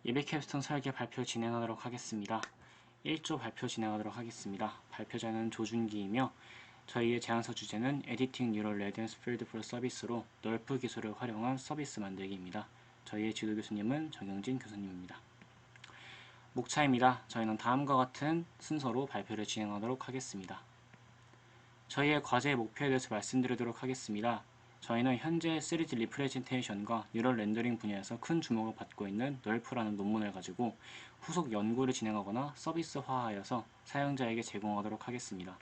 예배 캡스톤 설계 발표 진행하도록 하겠습니다. 1조 발표 진행하도록 하겠습니다. 발표자는 조준기이며 저희의 제안서 주제는 에디팅 뉴럴 레디언스 필드 프로 서비스로 널프 기술을 활용한 서비스 만들기입니다. 저희의 지도 교수님은 정영진 교수님입니다. 목차입니다. 저희는 다음과 같은 순서로 발표를 진행하도록 하겠습니다. 저희의 과제의 목표에 대해서 말씀드리도록 하겠습니다. 저희는 현재 3D 리프레젠테이션과 뉴럴 렌더링 분야에서 큰 주목을 받고 있는 널프라는 논문을 가지고 후속 연구를 진행하거나 서비스화하여서 사용자에게 제공하도록 하겠습니다.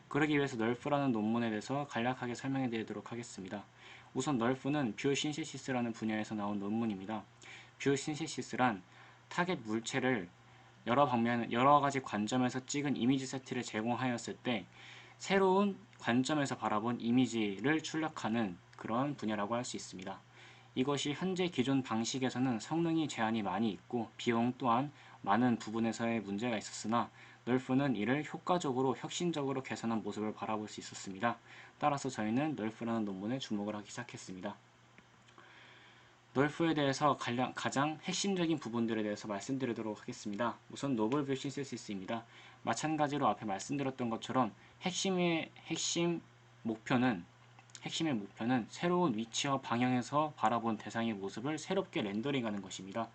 그러기 위해서 널프라는 논문에 대해서 간략하게 설명해 드리도록 하겠습니다. 우선 널프는 뷰 신세시스라는 분야에서 나온 논문입니다. 뷰 신세시스란 타겟 물체를 여러 가지 관점에서 찍은 이미지 세트를 제공하였을 때 새로운 관점에서 바라본 이미지를 출력하는 그런 분야라고 할 수 있습니다. 이것이 현재 기존 방식에서는 성능이 제한이 많이 있고 비용 또한 많은 부분에서의 문제가 있었으나 널프는 이를 효과적으로 혁신적으로 개선한 모습을 바라볼 수 있었습니다. 따라서 저희는 널프라는 논문에 주목을 하기 시작했습니다. 널프에 대해서 가장 핵심적인 부분들에 대해서 말씀드리도록 하겠습니다. 우선 노블 뷰 신세시스입니다. 마찬가지로 앞에 말씀드렸던 것처럼 핵심의 목표는 새로운 위치와 방향에서 바라본 대상의 모습을 새롭게 렌더링하는 것입니다.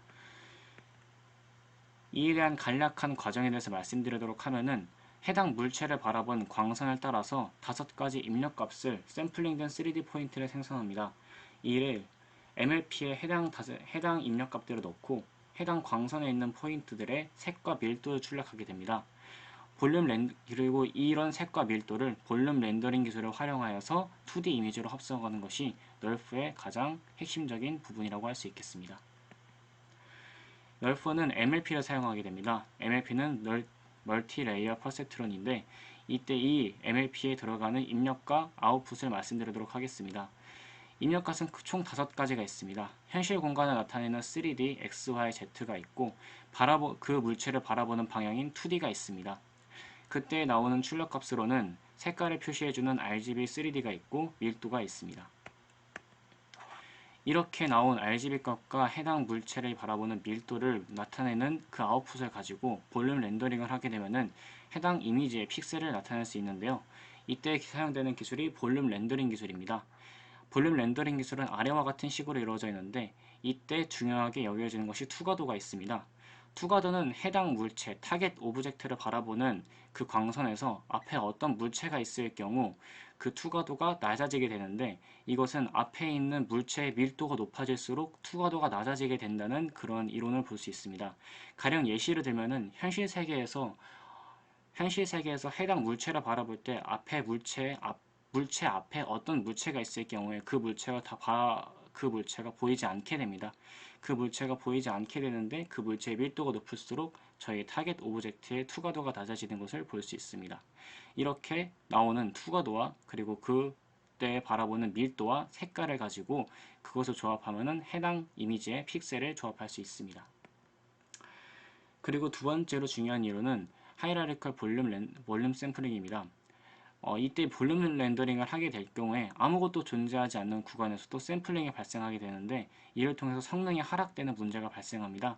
이에 대한 간략한 과정에 대해서 말씀드리도록 하면은 해당 물체를 바라본 광선을 따라서 5가지 입력값을 샘플링된 3D 포인트를 생성합니다. 이를 MLP에 해당 입력값들을 넣고 해당 광선에 있는 포인트들의 색과 밀도를 출력하게 됩니다. 그리고 이런 색과 밀도를 볼륨 렌더링 기술을 활용하여서 2D 이미지로 합성하는 것이 널프의 가장 핵심적인 부분이라고 할 수 있겠습니다. 널프는 MLP를 사용하게 됩니다. MLP는 멀티 레이어 퍼셉트론인데 이때 이 MLP에 들어가는 입력과 아웃풋을 말씀드리도록 하겠습니다. 입력값은 총 5가지가 있습니다. 현실 공간을 나타내는 3D, X, Y, Z가 있고 그 물체를 바라보는 방향인 2D가 있습니다. 그때 나오는 출력값으로는 색깔을 표시해주는 RGB 3D가 있고 밀도가 있습니다. 이렇게 나온 RGB 값과 해당 물체를 바라보는 밀도를 나타내는 그 아웃풋을 가지고 볼륨 렌더링을 하게 되면은 해당 이미지의 픽셀을 나타낼 수 있는데요. 이때 사용되는 기술이 볼륨 렌더링 기술입니다. 볼륨 렌더링 기술은 아래와 같은 식으로 이루어져 있는데 이때 중요하게 여겨지는 것이 투과도가 있습니다. 투과도는 해당 물체, 타겟 오브젝트를 바라보는 그 광선에서 앞에 어떤 물체가 있을 경우 그 투과도가 낮아지게 되는데 이것은 앞에 있는 물체의 밀도가 높아질수록 투과도가 낮아지게 된다는 그런 이론을 볼 수 있습니다. 가령 예시를 들면은 현실 세계에서 해당 물체를 바라볼 때 물체 앞에 어떤 물체가 있을 경우에 그 물체가 보이지 않게 됩니다. 그 물체가 보이지 않게 되는데 그 물체의 밀도가 높을수록 저희 타겟 오브젝트의 투과도가 낮아지는 것을 볼 수 있습니다. 이렇게 나오는 투과도와 그리고 그때 바라보는 밀도와 색깔을 가지고 그것을 조합하면 해당 이미지의 픽셀을 조합할 수 있습니다. 그리고 두 번째로 중요한 이론은 하이라리컬 볼륨 샘플링입니다. 이때 볼륨 렌더링을 하게 될 경우에 아무것도 존재하지 않는 구간에서도 샘플링이 발생하게 되는데 이를 통해서 성능이 하락되는 문제가 발생합니다.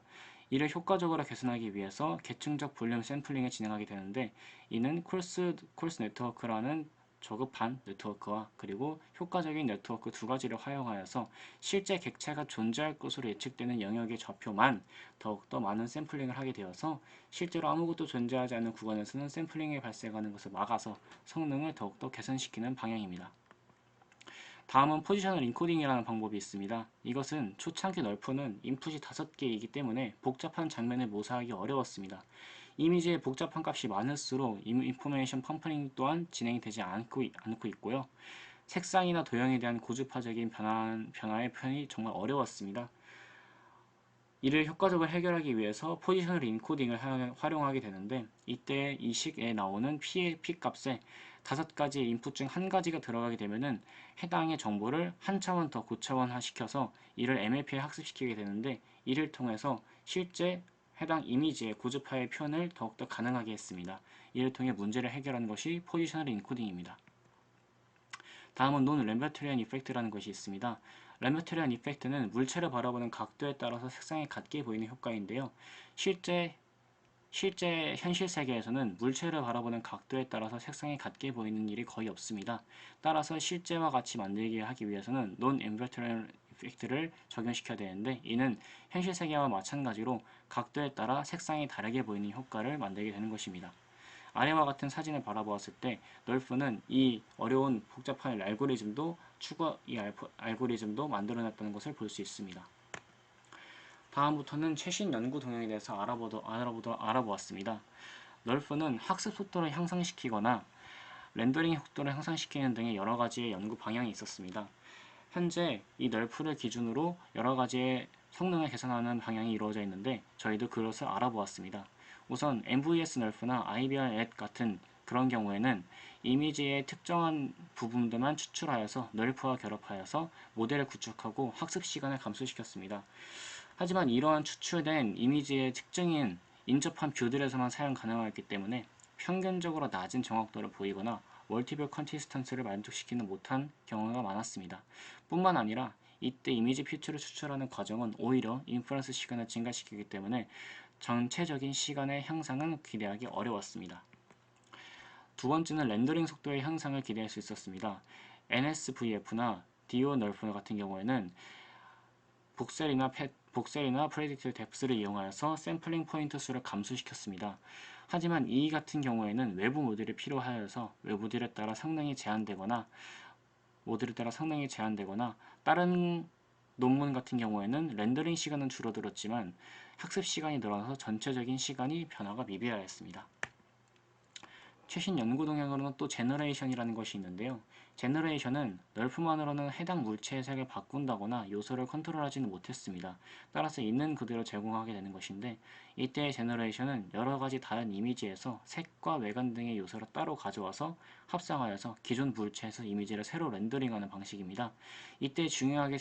이를 효과적으로 개선하기 위해서 계층적 볼륨 샘플링을 진행하게 되는데 이는 콜스 네트워크라는 저급한 네트워크와 그리고 효과적인 네트워크 2가지를 활용하여서 실제 객체가 존재할 것으로 예측되는 영역의 좌표만 더욱더 많은 샘플링을 하게 되어서 실제로 아무것도 존재하지 않는 구간에서는 샘플링이 발생하는 것을 막아서 성능을 더욱더 개선시키는 방향입니다. 다음은 포지셔널 인코딩이라는 방법이 있습니다. 이것은 초창기 널프는 인풋이 5개이기 때문에 복잡한 장면을 모사하기 어려웠습니다. 이미지의 복잡한 값이 많을수록 인포메이션 펌프링 또한 진행이 되지 않고 있고요. 색상이나 도형에 대한 고주파적인 변화의 표현이 정말 어려웠습니다. 이를 효과적으로 해결하기 위해서 포지셔널 인코딩을 활용하게 되는데 이때 이 식에 나오는 P 값에 5가지 인풋 중 1가지가 들어가게 되면은 해당의 정보를 한 차원 더 고차원화 시켜서 이를 MLP에 학습시키게 되는데 이를 통해서 실제 해당 이미지의 고주파의 표현을 더욱더 가능하게 했습니다. 이를 통해 문제를 해결하는 것이 포지셔널 인코딩입니다. 다음은 논 램버트리안 이펙트라는 것이 있습니다. 램버트리안 이펙트는 물체를 바라보는 각도에 따라서 색상이 같게 보이는 효과인데요. 실제 현실 세계에서는 물체를 바라보는 각도에 따라서 색상이 같게 보이는 일이 거의 없습니다. 따라서 실제와 같이 만들게 하기 위해서는 논 인버터럴 이펙트를 적용시켜야 되는데, 이는 현실 세계와 마찬가지로 각도에 따라 색상이 다르게 보이는 효과를 만들게 되는 것입니다. 아래와 같은 사진을 바라보았을 때 널프는 이 어려운 복잡한 알고리즘도 만들어냈다는 것을 볼 수 있습니다. 다음부터는 최신 연구 동향에 대해서 알아보았습니다. 널프는 학습 속도를 향상시키거나 렌더링 속도를 향상시키는 등의 여러 가지의 연구 방향이 있었습니다. 현재 이 널프를 기준으로 여러 가지의 성능을 개선하는 방향이 이루어져 있는데, 저희도 그것을 알아보았습니다. 우선 MVS 널프나 IBR 앳 같은 그런 경우에는 이미지의 특정한 부분들만 추출하여서 널프와 결합하여서 모델을 구축하고 학습 시간을 감소시켰습니다. 하지만 이러한 추출된 이미지의 특징인 인접한 뷰들에서만 사용 가능하였기 때문에 평균적으로 낮은 정확도를 보이거나 멀티플 컨시스턴스를 만족시키는 못한 경우가 많았습니다. 뿐만 아니라 이때 이미지 퓨처를 추출하는 과정은 오히려 인퍼런스 시간을 증가시키기 때문에 전체적인 시간의 향상은 기대하기 어려웠습니다. 두 번째는 렌더링 속도의 향상을 기대할 수 있었습니다. NSVF나 DO 널프 같은 경우에는 복셀이나 프레딕트 뎁스를 이용하여서 샘플링 포인트 수를 감소시켰습니다. 하지만 이 같은 경우에는 외부 모듈이 필요하여서 모듈에 따라 성능이 제한되거나 다른 논문 같은 경우에는 렌더링 시간은 줄어들었지만 학습 시간이 늘어나서 전체적인 시간이 변화가 미비하였습니다. 최신 연구 동향으로는 또 제너레이션이라는 것이 있는데요. 제너레이션은 널프만으로는 해당 물체의 색을 바꾼다거나 요소를 컨트롤하지는 못했습니다. 따라서 있는 그대로 제공하게 되는 것인데, 이때의 제너레이션은 여러 가지 다른 이미지에서 색과 외관 등의 요소를 따로 가져와서 합성하여서 기존 물체에서 이미지를 새로 렌더링하는 방식입니다. 이때 중요하게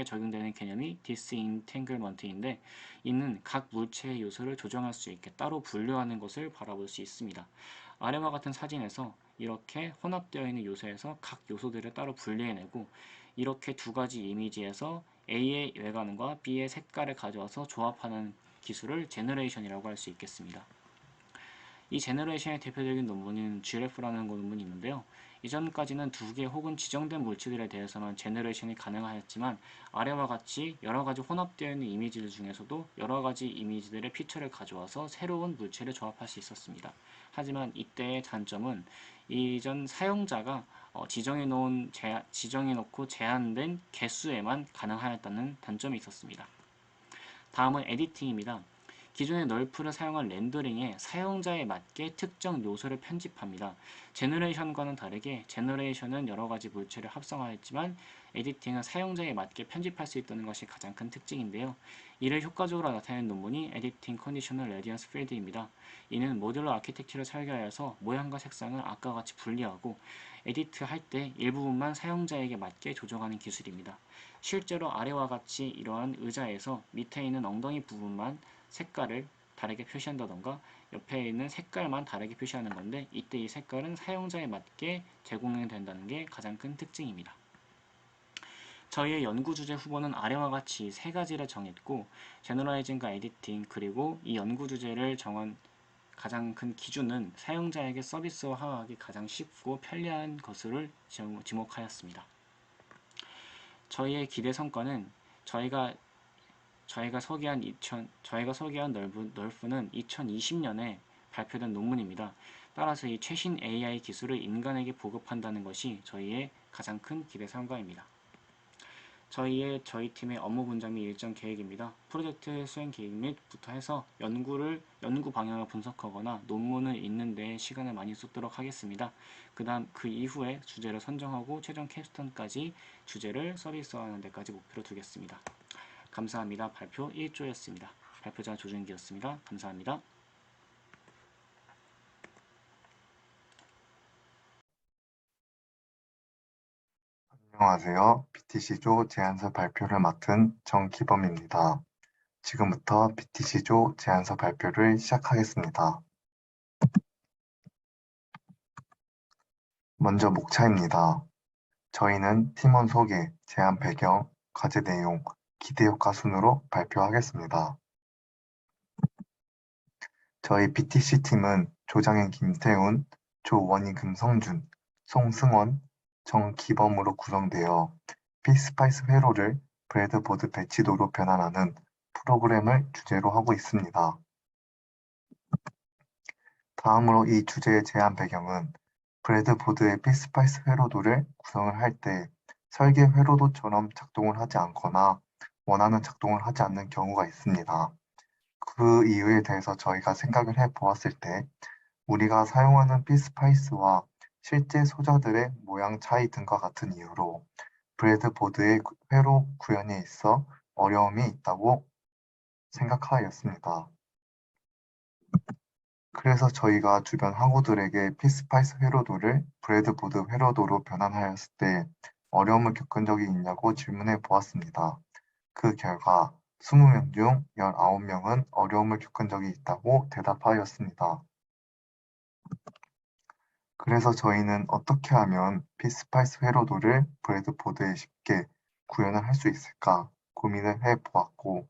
적용되는 개념이 디스인탱글먼트인데, 이는 각 물체의 요소를 조정할 수 있게 따로 분류하는 것을 바라볼 수 있습니다. 아래와 같은 사진에서 이렇게 혼합되어 있는 요소에서 각 요소들을 따로 분리해내고, 이렇게 두 가지 이미지에서 A의 외관과 B의 색깔을 가져와서 조합하는 기술을 제너레이션이라고 할 수 있겠습니다. 이 제너레이션의 대표적인 논문인 GRF라는 논문이 있는데요. 이전까지는 두 개 혹은 지정된 물체들에 대해서만 제너레이션이 가능하였지만, 아래와 같이 여러 가지 혼합되어 있는 이미지들 중에서도 여러 가지 이미지들의 피처를 가져와서 새로운 물체를 조합할 수 있었습니다. 하지만 이때의 단점은 이전 사용자가 지정해놓고 제한된 개수에만 가능하였다는 단점이 있었습니다. 다음은 에디팅입니다. 기존의 널프를 사용한 렌더링에 사용자에 맞게 특정 요소를 편집합니다. 제너레이션과는 다르게 제너레이션은 여러 가지 물체를 합성하였지만, 에디팅은 사용자에 맞게 편집할 수 있다는 것이 가장 큰 특징인데요. 이를 효과적으로 나타낸 논문이 에디팅 컨디셔널 레디언스 필드입니다. 이는 모듈러 아키텍처를 설계하여서 모양과 색상을 아까 같이 분리하고 에디트 할 때 일부분만 사용자에게 맞게 조정하는 기술입니다. 실제로 아래와 같이 이러한 의자에서 밑에 있는 엉덩이 부분만 색깔을 다르게 표시한다던가 옆에 있는 색깔만 다르게 표시하는 건데, 이때 이 색깔은 사용자에 맞게 제공이 된다는 게 가장 큰 특징입니다. 저희의 연구 주제 후보는 아래와 같이 세 가지를 정했고, 제너라이징과 에디팅, 그리고 이 연구 주제를 정한 가장 큰 기준은 사용자에게 서비스화하기 가장 쉽고 편리한 것을 지목하였습니다. 저희의 기대 성과는 저희가 소개한 널프는 2020년에 발표된 논문입니다. 따라서 이 최신 AI 기술을 인간에게 보급한다는 것이 저희의 가장 큰 기대 성과입니다. 저희 팀의 업무 분장 및 일정 계획입니다. 프로젝트 수행 계획 및부터 해서 연구 방향을 분석하거나 논문을 읽는 데 시간을 많이 쏟도록 하겠습니다. 그 이후에 주제를 선정하고 최종 캡스톤까지 주제를 서비스화하는 데까지 목표로 두겠습니다. 감사합니다. 발표 1조였습니다. 발표자 조준기였습니다. 감사합니다. 안녕하세요. BTC조 제안서 발표를 맡은 정기범입니다. 지금부터 BTC조 제안서 발표를 시작하겠습니다. 먼저 목차입니다. 저희는 팀원 소개, 제안 배경, 과제 내용, 기대 효과 순으로 발표하겠습니다. 저희 BTC 팀은 조장현 김태훈, 조원희 금성준, 송승원, 정기범으로 구성되어 피스파이스 회로를 브레드보드 배치도로 변환하는 프로그램을 주제로 하고 있습니다. 다음으로 이 주제의 제안 배경은 브레드보드의 피스파이스 회로도를 구성을 할 때 설계 회로도처럼 작동을 하지 않거나 원하는 작동을 하지 않는 경우가 있습니다. 그 이유에 대해서 저희가 생각을 해 보았을 때 우리가 사용하는 피스파이스와 실제 소자들의 모양 차이 등과 같은 이유로 브레드보드의 회로 구현에 있어 어려움이 있다고 생각하였습니다. 그래서 저희가 주변 학우들에게 피스파이스 회로도를 브레드보드 회로도로 변환하였을 때 어려움을 겪은 적이 있냐고 질문해 보았습니다. 그 결과 20명 중 19명은 어려움을 겪은 적이 있다고 대답하였습니다. 그래서 저희는 어떻게 하면 피스파이스 회로도를 브레드보드에 쉽게 구현을 할 수 있을까 고민을 해 보았고,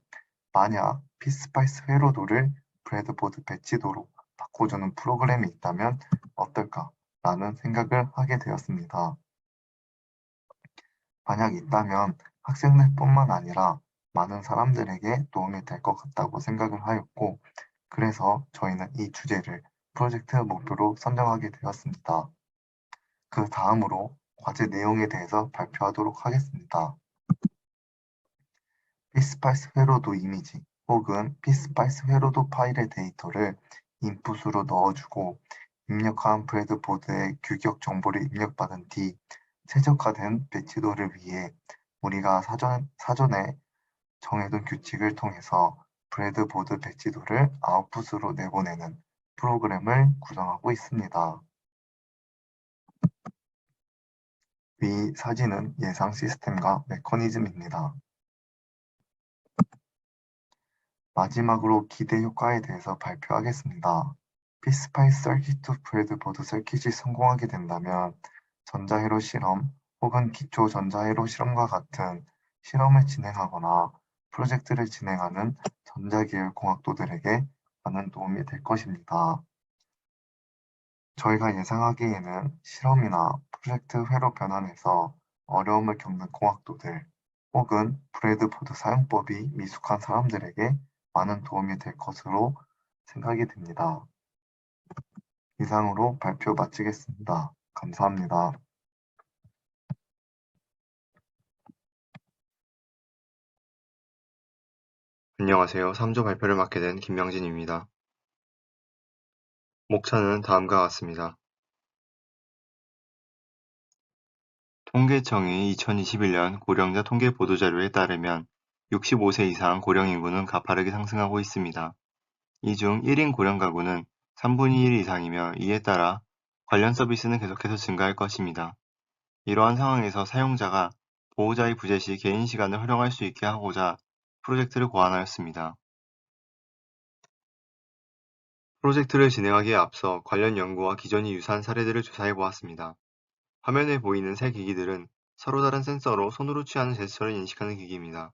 만약 피스파이스 회로도를 브레드보드 배치도로 바꿔주는 프로그램이 있다면 어떨까 라는 생각을 하게 되었습니다. 만약 있다면 학생들뿐만 아니라 많은 사람들에게 도움이 될 것 같다고 생각을 하였고, 그래서 저희는 이 주제를 프로젝트 목표로 선정하게 되었습니다. 그 다음으로 과제 내용에 대해서 발표하도록 하겠습니다. 피스파이스 회로도 이미지 혹은 피스파이스 회로도 파일의 데이터를 인풋으로 넣어주고 입력한 브레드보드의 규격 정보를 입력받은 뒤 최적화된 배치도를 위해 우리가 사전에 정해둔 규칙을 통해서 브레드보드 배치도를 아웃풋으로 내보내는 프로그램을 구성하고 있습니다. 위 사진은 예상 시스템과 메커니즘입니다. 마지막으로 기대 효과에 대해서 발표하겠습니다. 피스파이스 서킷 투 브레드보드 서킷이 성공하게 된다면 전자회로 실험 혹은 기초 전자회로 실험과 같은 실험을 진행하거나 프로젝트를 진행하는 전자계열 공학도들에게 많은 도움이 될 것입니다. 저희가 예상하기에는 실험이나 프로젝트 회로 변환에서 어려움을 겪는 공학도들 혹은 브레드보드 사용법이 미숙한 사람들에게 많은 도움이 될 것으로 생각이 됩니다. 이상으로 발표 마치겠습니다. 감사합니다. 안녕하세요. 3조 발표를 맡게 된 김명진입니다. 목차는 다음과 같습니다. 통계청이 2021년 고령자 통계 보도자료에 따르면 65세 이상 고령 인구는 가파르게 상승하고 있습니다. 이 중 1인 고령 가구는 3분의 1 이상이며 이에 따라 관련 서비스는 계속해서 증가할 것입니다. 이러한 상황에서 사용자가 보호자의 부재 시 개인 시간을 활용할 수 있게 하고자 프로젝트를 고안하였습니다. 프로젝트를 진행하기에 앞서 관련 연구와 기존이 유사한 사례들을 조사해 보았습니다. 화면에 보이는 세 기기들은 서로 다른 센서로 손으로 취하는 제스처를 인식하는 기기입니다.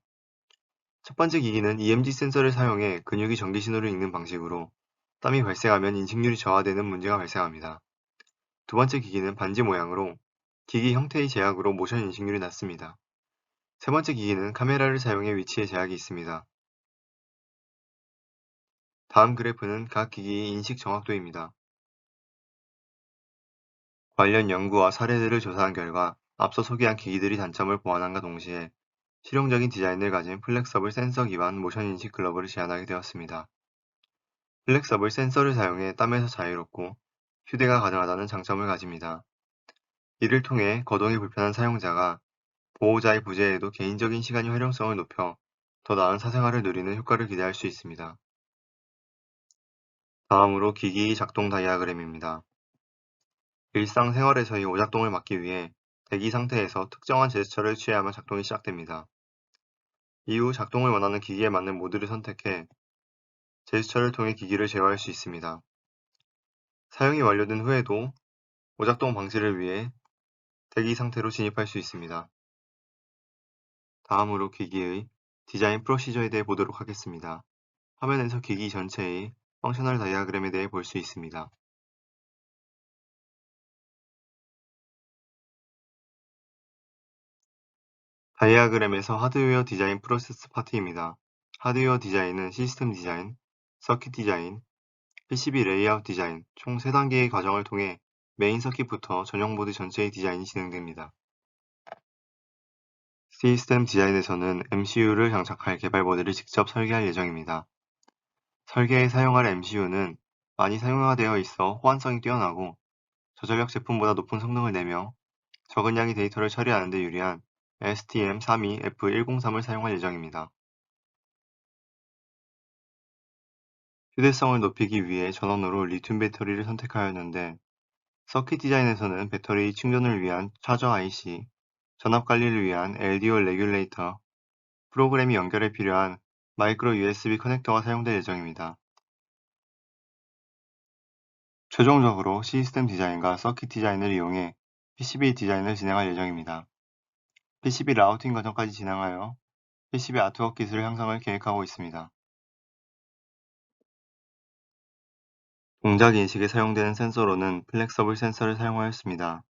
첫 번째 기기는 EMG 센서를 사용해 근육이 전기 신호를 읽는 방식으로 땀이 발생하면 인식률이 저하되는 문제가 발생합니다. 두 번째 기기는 반지 모양으로 기기 형태의 제약으로 모션 인식률이 낮습니다. 세 번째 기기는 카메라를 사용해 위치에 제약이 있습니다. 다음 그래프는 각 기기의 인식 정확도입니다. 관련 연구와 사례들을 조사한 결과 앞서 소개한 기기들이 단점을 보완함과 동시에 실용적인 디자인을 가진 플렉서블 센서 기반 모션 인식 글러브를 제안하게 되었습니다. 플렉서블 센서를 사용해 땀에서 자유롭고 휴대가 가능하다는 장점을 가집니다. 이를 통해 거동이 불편한 사용자가 보호자의 부재에도 개인적인 시간이 활용성을 높여 더 나은 사생활을 누리는 효과를 기대할 수 있습니다. 다음으로 기기 작동 다이아그램입니다. 일상생활에서의 오작동을 막기 위해 대기 상태에서 특정한 제스처를 취해야만 작동이 시작됩니다. 이후 작동을 원하는 기기에 맞는 모드를 선택해 제스처를 통해 기기를 제어할 수 있습니다. 사용이 완료된 후에도 오작동 방지를 위해 대기 상태로 진입할 수 있습니다. 다음으로 기기의 디자인 프로시저에 대해 보도록 하겠습니다. 화면에서 기기 전체의 펑셔널 다이아그램에 대해 볼 수 있습니다. 다이아그램에서 하드웨어 디자인 프로세스 파트입니다. 하드웨어 디자인은 시스템 디자인, 서킷 디자인, PCB 레이아웃 디자인 총 3단계의 과정을 통해 메인 서킷부터 전용 보드 전체의 디자인이 진행됩니다. 시스템 디자인에서는 MCU를 장착할 개발 보드를 직접 설계할 예정입니다. 설계에 사용할 MCU는 많이 사용화되어 있어 호환성이 뛰어나고 저전력 제품보다 높은 성능을 내며 적은 양의 데이터를 처리하는 데 유리한 STM32F103을 사용할 예정입니다. 휴대성을 높이기 위해 전원으로 리튬 배터리를 선택하였는데 서킷 디자인에서는 배터리 충전을 위한 차저 IC, 전압 관리를 위한 LDO 레귤레이터, 프로그램이 연결에 필요한 마이크로 USB 커넥터가 사용될 예정입니다. 최종적으로 시스템 디자인과 서킷 디자인을 이용해 PCB 디자인을 진행할 예정입니다. PCB 라우팅 과정까지 진행하여 PCB 아트웍 기술 향상을 계획하고 있습니다. 동작 인식에 사용되는 센서로는 플렉서블 센서를 사용하였습니다.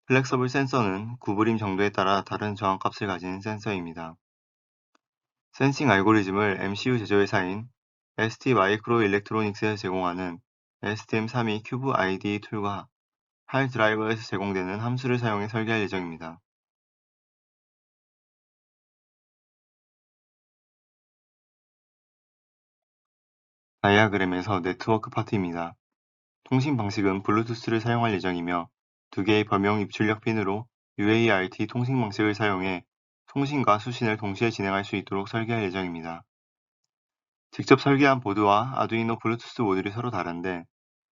플렉서블 센서는 구부림 정도에 따라 다른 저항값을 가진 센서입니다. 센싱 알고리즘을 MCU 제조회사인 ST 마이크로 일렉트로닉스에서 제공하는 STM32 큐브 IDE 툴과 할 드라이버에서 제공되는 함수를 사용해 설계할 예정입니다. 다이아그램에서 네트워크 파트입니다. 통신 방식은 블루투스를 사용할 예정이며 2개의 범용 입출력 핀으로 UART 통신 방식을 사용해 통신과 수신을 동시에 진행할 수 있도록 설계할 예정입니다. 직접 설계한 보드와 아두이노 블루투스 모듈이 서로 다른데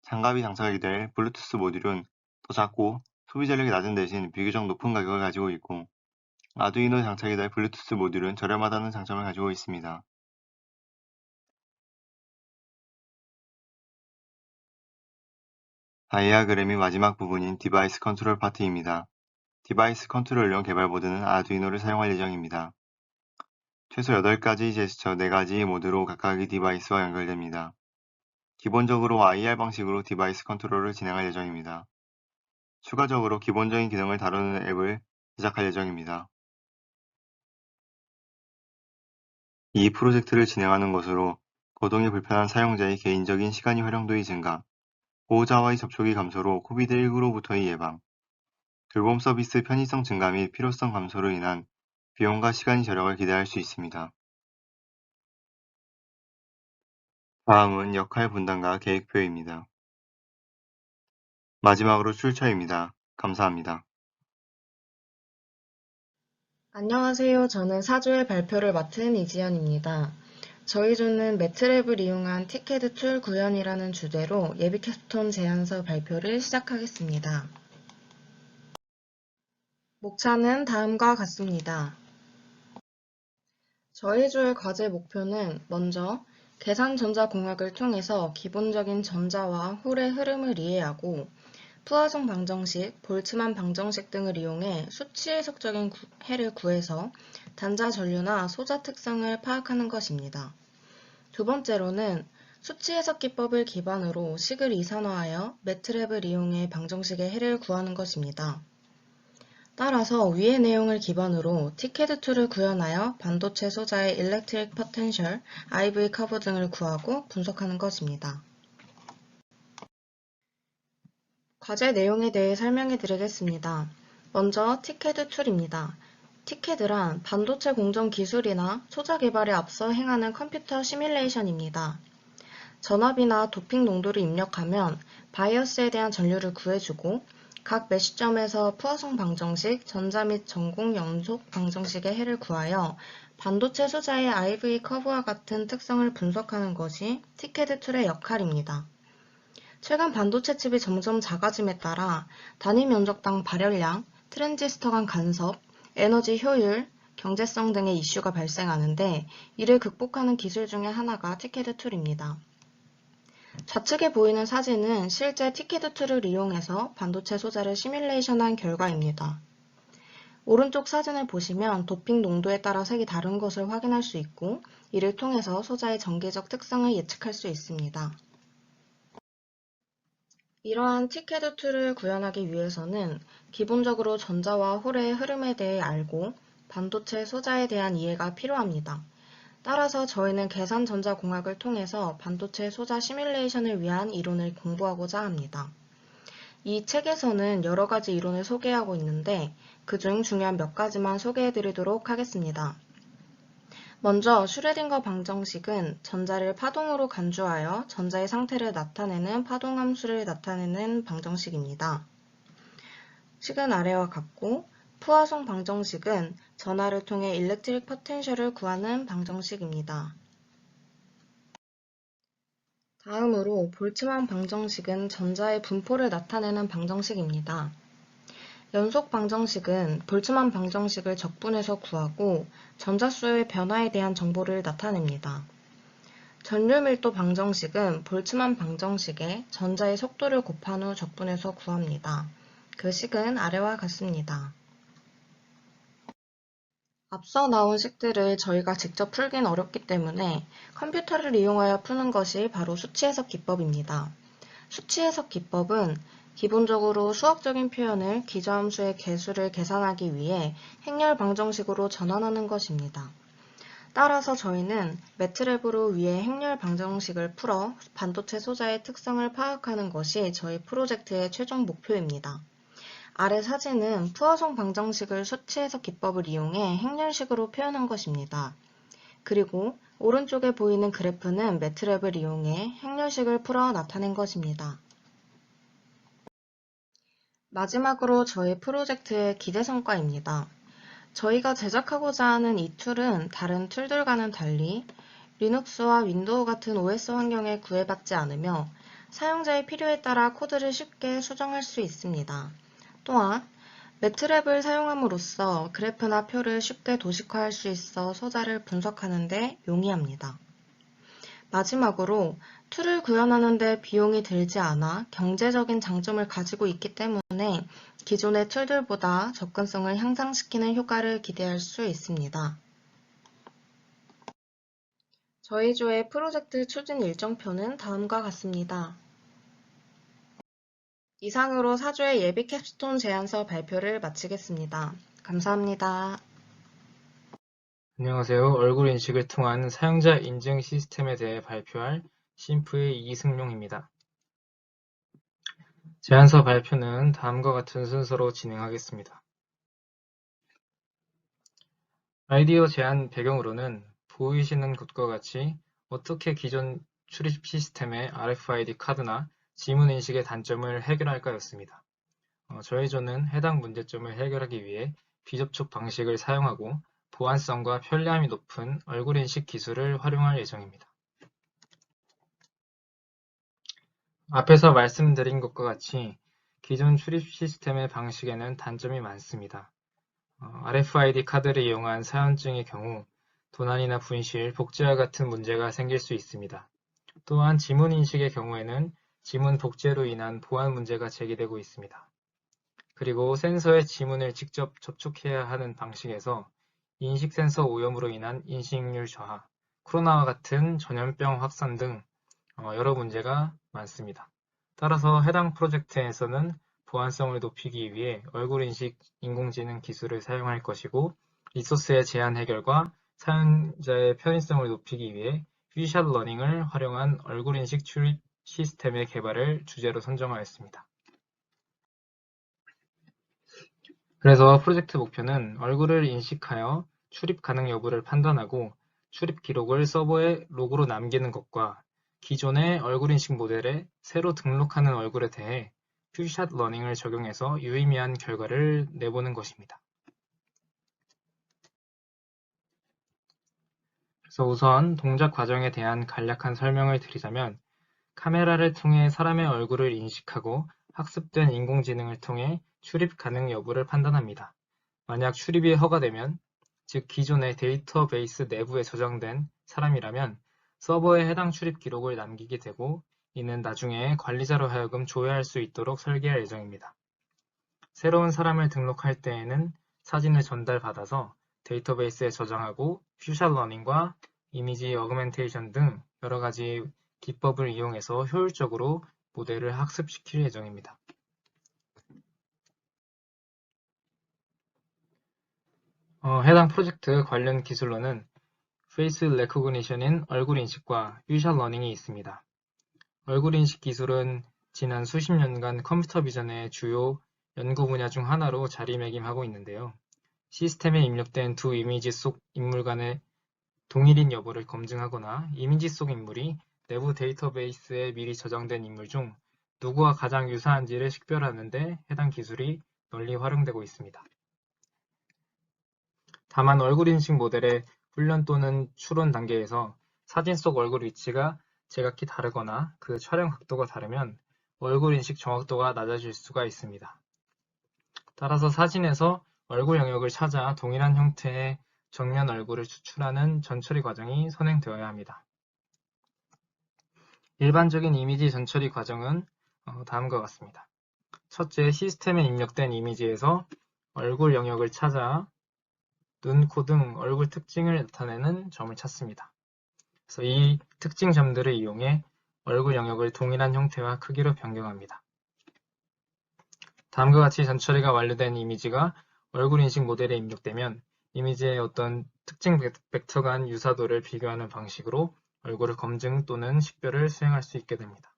장갑이 장착이 될 블루투스 모듈은 더 작고 소비 전력이 낮은 대신 비교적 높은 가격을 가지고 있고 아두이노 장착이 될 블루투스 모듈은 저렴하다는 장점을 가지고 있습니다. 다이아그램의 마지막 부분인 디바이스 컨트롤 파트입니다. 디바이스 컨트롤용 개발 보드는 아두이노를 사용할 예정입니다. 최소 8가지 제스처 4가지 모드로 각각의 디바이스와 연결됩니다. 기본적으로 IR 방식으로 디바이스 컨트롤을 진행할 예정입니다. 추가적으로 기본적인 기능을 다루는 앱을 제작할 예정입니다. 이 프로젝트를 진행하는 것으로 거동이 불편한 사용자의 개인적인 시간이 활용도의 증가, 보호자와의 접촉이 감소로 코비드19로부터의 예방, 돌봄 서비스 편의성 증가 및 필요성 감소로 인한 비용과 시간이 절약을 기대할 수 있습니다. 다음은 역할 분담과 계획표입니다. 마지막으로 출처입니다. 감사합니다. 안녕하세요. 저는 4조의 발표를 맡은 이지연입니다. 저희 조는 매트랩을 이용한 티켓 툴 구현이라는 주제로 예비 캡스톤 제안서 발표를 시작하겠습니다. 목차는 다음과 같습니다. 저희 조의 과제 목표는 먼저 계산전자공학을 통해서 기본적인 전자와 홀의 흐름을 이해하고 푸아송 방정식, 볼츠만 방정식 등을 이용해 수치 해석적인 해를 구해서 단자 전류나 소자 특성을 파악하는 것입니다. 두 번째로는 수치 해석 기법을 기반으로 식을 이산화하여 매트랩을 이용해 방정식의 해를 구하는 것입니다. 따라서 위의 내용을 기반으로 티켓 툴을 구현하여 반도체 소자의 일렉트릭 포텐셜, IV 커브 등을 구하고 분석하는 것입니다. 과제 내용에 대해 설명해 드리겠습니다. 먼저 티켓 툴입니다. 티켓이란 반도체 공정 기술이나 소자 개발에 앞서 행하는 컴퓨터 시뮬레이션입니다. 전압이나 도핑 농도를 입력하면 바이어스에 대한 전류를 구해주고 각 매시점에서 푸아송 방정식, 전자 및 전공 연속 방정식의 해를 구하여 반도체 소자의 IV 커브와 같은 특성을 분석하는 것이 티켓 툴의 역할입니다. 최근 반도체 칩이 점점 작아짐에 따라 단위 면적당 발열량, 트랜지스터 간 간섭, 에너지 효율, 경제성 등의 이슈가 발생하는데 이를 극복하는 기술 중에 하나가 티켓 툴입니다. 좌측에 보이는 사진은 실제 티켓 툴을 이용해서 반도체 소자를 시뮬레이션한 결과입니다. 오른쪽 사진을 보시면 도핑 농도에 따라 색이 다른 것을 확인할 수 있고, 이를 통해서 소자의 전기적 특성을 예측할 수 있습니다. 이러한 티켓 툴을 구현하기 위해서는 기본적으로 전자와 홀의 흐름에 대해 알고 반도체 소자에 대한 이해가 필요합니다. 따라서 저희는 계산전자공학을 통해서 반도체 소자 시뮬레이션을 위한 이론을 공부하고자 합니다. 이 책에서는 여러 가지 이론을 소개하고 있는데 그중 중요한 몇 가지만 소개해 드리도록 하겠습니다. 먼저 슈레딩거 방정식은 전자를 파동으로 간주하여 전자의 상태를 나타내는 파동함수를 나타내는 방정식입니다. 식은 아래와 같고, 푸아송 방정식은 전하를 통해 일렉트릭 포텐셜을 구하는 방정식입니다. 다음으로 볼츠만 방정식은 전자의 분포를 나타내는 방정식입니다. 연속 방정식은 볼츠만 방정식을 적분해서 구하고 전자수의 변화에 대한 정보를 나타냅니다. 전류밀도 방정식은 볼츠만 방정식에 전자의 속도를 곱한 후 적분해서 구합니다. 그 식은 아래와 같습니다. 앞서 나온 식들을 저희가 직접 풀긴 어렵기 때문에 컴퓨터를 이용하여 푸는 것이 바로 수치해석 기법입니다. 수치해석 기법은 기본적으로 수학적인 표현을 기저함수의 개수를 계산하기 위해 행렬 방정식으로 전환하는 것입니다. 따라서 저희는 매트랩으로 위의 행렬 방정식을 풀어 반도체 소자의 특성을 파악하는 것이 저희 프로젝트의 최종 목표입니다. 아래 사진은 푸어송 방정식을 수치해석 기법을 이용해 행렬식으로 표현한 것입니다. 그리고 오른쪽에 보이는 그래프는 매트랩을 이용해 행렬식을 풀어 나타낸 것입니다. 마지막으로 저희 프로젝트의 기대 성과입니다. 저희가 제작하고자 하는 이 툴은 다른 툴들과는 달리 리눅스와 윈도우 같은 OS 환경에 구애받지 않으며 사용자의 필요에 따라 코드를 쉽게 수정할 수 있습니다. 또한 매트랩을 사용함으로써 그래프나 표를 쉽게 도식화할 수 있어 소자를 분석하는 데 용이합니다. 마지막으로 툴을 구현하는 데 비용이 들지 않아 경제적인 장점을 가지고 있기 때문에 기존의 툴들보다 접근성을 향상시키는 효과를 기대할 수 있습니다. 저희 조의 프로젝트 추진 일정표는 다음과 같습니다. 이상으로 4조의 예비 캡스톤 제안서 발표를 마치겠습니다. 감사합니다. 안녕하세요. 얼굴 인식을 통한 사용자 인증 시스템에 대해 발표할 심프의 이승용입니다. 제안서 발표는 다음과 같은 순서로 진행하겠습니다. 아이디어 제안 배경으로는 보이시는 것과 같이 어떻게 기존 출입 시스템의 RFID 카드나 지문 인식의 단점을 해결할까였습니다. 저희 조는 해당 문제점을 해결하기 위해 비접촉 방식을 사용하고 보안성과 편리함이 높은 얼굴 인식 기술을 활용할 예정입니다. 앞에서 말씀드린 것과 같이 기존 출입 시스템의 방식에는 단점이 많습니다. RFID 카드를 이용한 사연증의 경우 도난이나 분실, 복제와 같은 문제가 생길 수 있습니다. 또한 지문 인식의 경우에는 지문 복제로 인한 보안 문제가 제기되고 있습니다. 그리고 센서에 지문을 직접 접촉해야 하는 방식에서 인식 센서 오염으로 인한 인식률 저하, 코로나와 같은 전염병 확산 등 여러 문제가 많습니다. 따라서 해당 프로젝트에서는 보안성을 높이기 위해 얼굴 인식 인공지능 기술을 사용할 것이고, 리소스의 제한 해결과 사용자의 편의성을 높이기 위해 휘샷 러닝을 활용한 얼굴 인식 출입 시스템의 개발을 주제로 선정하였습니다. 그래서 프로젝트 목표는 얼굴을 인식하여 출입 가능 여부를 판단하고 출입 기록을 서버에 로그로 남기는 것과 기존의 얼굴 인식 모델에 새로 등록하는 얼굴에 대해 퓨샷 러닝을 적용해서 유의미한 결과를 내보는 것입니다. 그래서 우선 동작 과정에 대한 간략한 설명을 드리자면, 카메라를 통해 사람의 얼굴을 인식하고 학습된 인공지능을 통해 출입 가능 여부를 판단합니다. 만약 출입이 허가되면, 즉 기존의 데이터베이스 내부에 저장된 사람이라면 서버에 해당 출입 기록을 남기게 되고, 이는 나중에 관리자로 하여금 조회할 수 있도록 설계할 예정입니다. 새로운 사람을 등록할 때에는 사진을 전달받아서 데이터베이스에 저장하고 퓨전 러닝과 이미지 어그멘테이션 등 여러 가지 기법을 이용해서 효율적으로 모델을 학습시킬 예정입니다. 해당 프로젝트 관련 기술로는 페이스 레코그니션인 얼굴 인식과 퓨전 러닝이 있습니다. 얼굴 인식 기술은 지난 수십 년간 컴퓨터 비전의 주요 연구 분야 중 하나로 자리매김하고 있는데요. 시스템에 입력된 두 이미지 속 인물 간의 동일인 여부를 검증하거나 이미지 속 인물이 내부 데이터베이스에 미리 저장된 인물 중 누구와 가장 유사한지를 식별하는 데 해당 기술이 널리 활용되고 있습니다. 다만 얼굴 인식 모델의 훈련 또는 추론 단계에서 사진 속 얼굴 위치가 제각기 다르거나 그 촬영 각도가 다르면 얼굴 인식 정확도가 낮아질 수가 있습니다. 따라서 사진에서 얼굴 영역을 찾아 동일한 형태의 정면 얼굴을 추출하는 전처리 과정이 선행되어야 합니다. 일반적인 이미지 전처리 과정은 다음과 같습니다. 첫째, 시스템에 입력된 이미지에서 얼굴 영역을 찾아 눈, 코 등 얼굴 특징을 나타내는 점을 찾습니다. 그래서 이 특징 점들을 이용해 얼굴 영역을 동일한 형태와 크기로 변경합니다. 다음과 같이 전처리가 완료된 이미지가 얼굴 인식 모델에 입력되면 이미지의 어떤 특징 벡터 간 유사도를 비교하는 방식으로 얼굴을 검증 또는 식별을 수행할 수 있게 됩니다.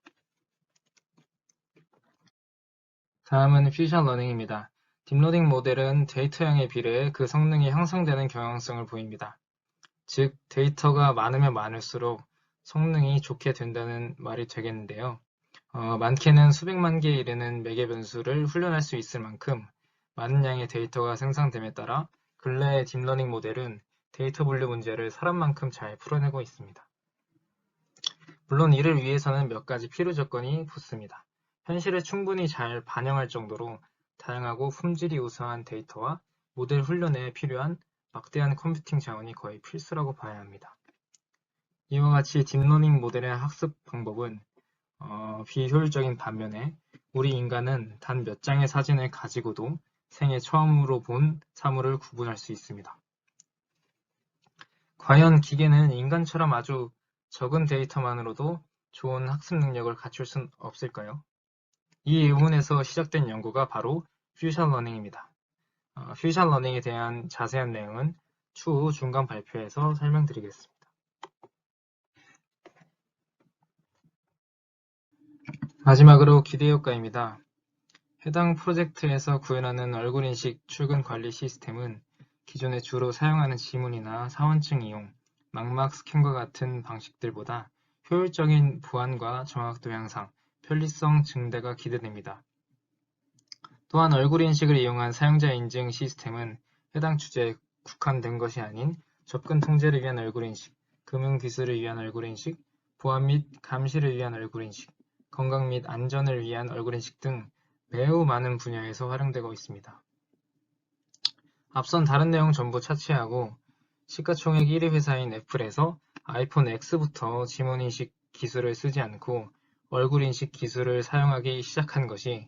다음은 퓨전 러닝입니다. 딥러닝 모델은 데이터량에 비례해 그 성능이 향상되는 경향성을 보입니다. 즉, 데이터가 많으면 많을수록 성능이 좋게 된다는 말이 되겠는데요. 많게는 수백만 개에 이르는 매개 변수를 훈련할 수 있을 만큼 많은 양의 데이터가 생성됨에 따라 근래의 딥러닝 모델은 데이터 분류 문제를 사람만큼 잘 풀어내고 있습니다. 물론 이를 위해서는 몇 가지 필요 조건이 붙습니다. 현실을 충분히 잘 반영할 정도로 다양하고 품질이 우수한 데이터와 모델 훈련에 필요한 막대한 컴퓨팅 자원이 거의 필수라고 봐야 합니다. 이와 같이 딥러닝 모델의 학습 방법은 비효율적인 반면에 우리 인간은 단 몇 장의 사진을 가지고도 생애 처음으로 본 사물을 구분할 수 있습니다. 과연 기계는 인간처럼 아주 적은 데이터만으로도 좋은 학습 능력을 갖출 순 없을까요? 이 의문에서 시작된 연구가 바로 퓨전 러닝입니다. 퓨전 러닝에 대한 자세한 내용은 추후 중간 발표에서 설명드리겠습니다. 마지막으로 기대효과입니다. 해당 프로젝트에서 구현하는 얼굴 인식 출근 관리 시스템은 기존에 주로 사용하는 지문이나 사원증 이용, 망막 스캔과 같은 방식들보다 효율적인 보안과 정확도 향상, 편리성 증대가 기대됩니다. 또한 얼굴 인식을 이용한 사용자 인증 시스템은 해당 주제에 국한된 것이 아닌 접근 통제를 위한 얼굴 인식, 금융 기술을 위한 얼굴 인식, 보안 및 감시를 위한 얼굴 인식, 건강 및 안전을 위한 얼굴 인식 등 매우 많은 분야에서 활용되고 있습니다. 앞선 다른 내용 전부 차치하고 시가총액 1위 회사인 애플에서 아이폰 X부터 지문 인식 기술을 쓰지 않고 얼굴 인식 기술을 사용하기 시작한 것이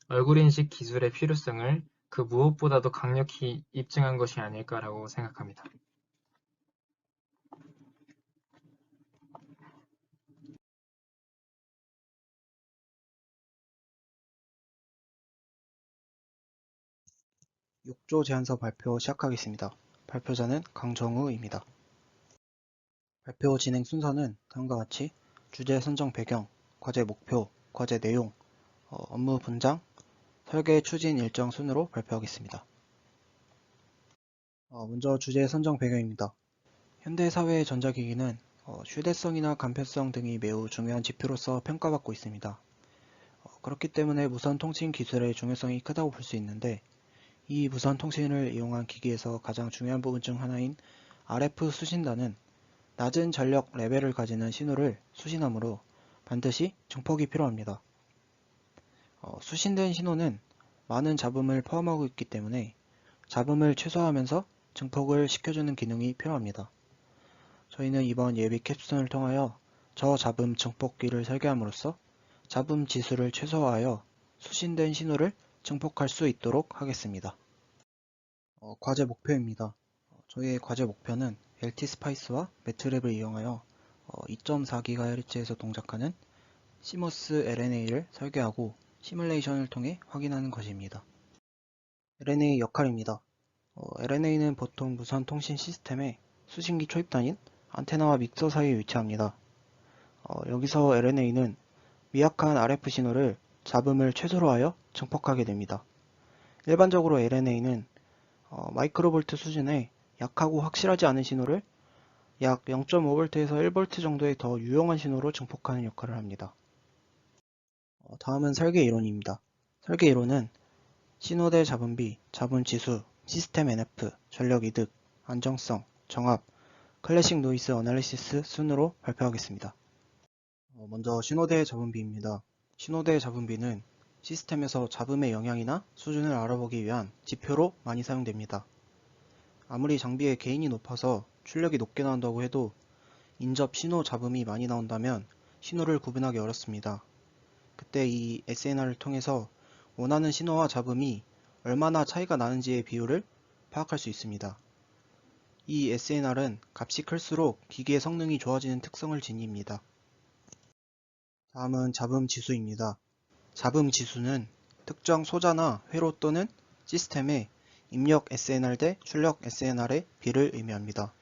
얼굴 인식 기술의 필요성을 그 무엇보다도 강력히 입증한 것이 아닐까라고 생각합니다. 욕조 제안서 발표 시작하겠습니다. 발표자는 강정우입니다. 발표 진행 순서는 다음과 같이 주제 선정 배경, 과제 목표, 과제 내용, 업무 분장, 설계 추진 일정 순으로 발표하겠습니다. 먼저 주제 선정 배경입니다. 현대 사회의 전자기기는 휴대성이나 간편성 등이 매우 중요한 지표로서 평가받고 있습니다. 그렇기 때문에 무선 통신 기술의 중요성이 크다고 볼 수 있는데 이 무선 통신을 이용한 기기에서 가장 중요한 부분 중 하나인 RF 수신단은 낮은 전력 레벨을 가지는 신호를 수신하므로 반드시 증폭이 필요합니다. 수신된 신호는 많은 잡음을 포함하고 있기 때문에 잡음을 최소화하면서 증폭을 시켜주는 기능이 필요합니다. 저희는 이번 예비 캡슨을 통하여 저잡음 증폭기를 설계함으로써 잡음 지수를 최소화하여 수신된 신호를 증폭할 수 있도록 하겠습니다. 과제 목표입니다. 저희의 과제 목표는 LT-SPICE와 매트랩을 이용하여 2.4GHz에서 동작하는 CMOS LNA를 설계하고 시뮬레이션을 통해 확인하는 것입니다. LNA 역할입니다. LNA는 보통 무선 통신 시스템의 수신기 초입단인 안테나와 믹서 사이에 위치합니다. 여기서 LNA는 미약한 RF 신호를 잡음을 최소로 하여 증폭하게 됩니다. 일반적으로 LNA는 마이크로볼트 수준의 약하고 확실하지 않은 신호를 약 0.5V에서 1V 정도의 더 유용한 신호로 증폭하는 역할을 합니다. 다음은 설계 이론입니다. 설계 이론은 신호대 잡음비, 잡음 지수, 시스템 NF, 전력 이득, 안정성, 정합, 클래식 노이즈 어널리시스 순으로 발표하겠습니다. 먼저 신호대 잡음비입니다. 신호대 잡음비는 시스템에서 잡음의 영향이나 수준을 알아보기 위한 지표로 많이 사용됩니다. 아무리 장비의 게인이 높아서 출력이 높게 나온다고 해도 인접 신호 잡음이 많이 나온다면 신호를 구분하기 어렵습니다. 그때 이 SNR을 통해서 원하는 신호와 잡음이 얼마나 차이가 나는지의 비율을 파악할 수 있습니다. 이 SNR은 값이 클수록 기기의 성능이 좋아지는 특성을 지닙니다. 다음은 잡음 지수입니다. 잡음 지수는 특정 소자나 회로 또는 시스템의 입력 SNR 대 출력 SNR의 비를 의미합니다.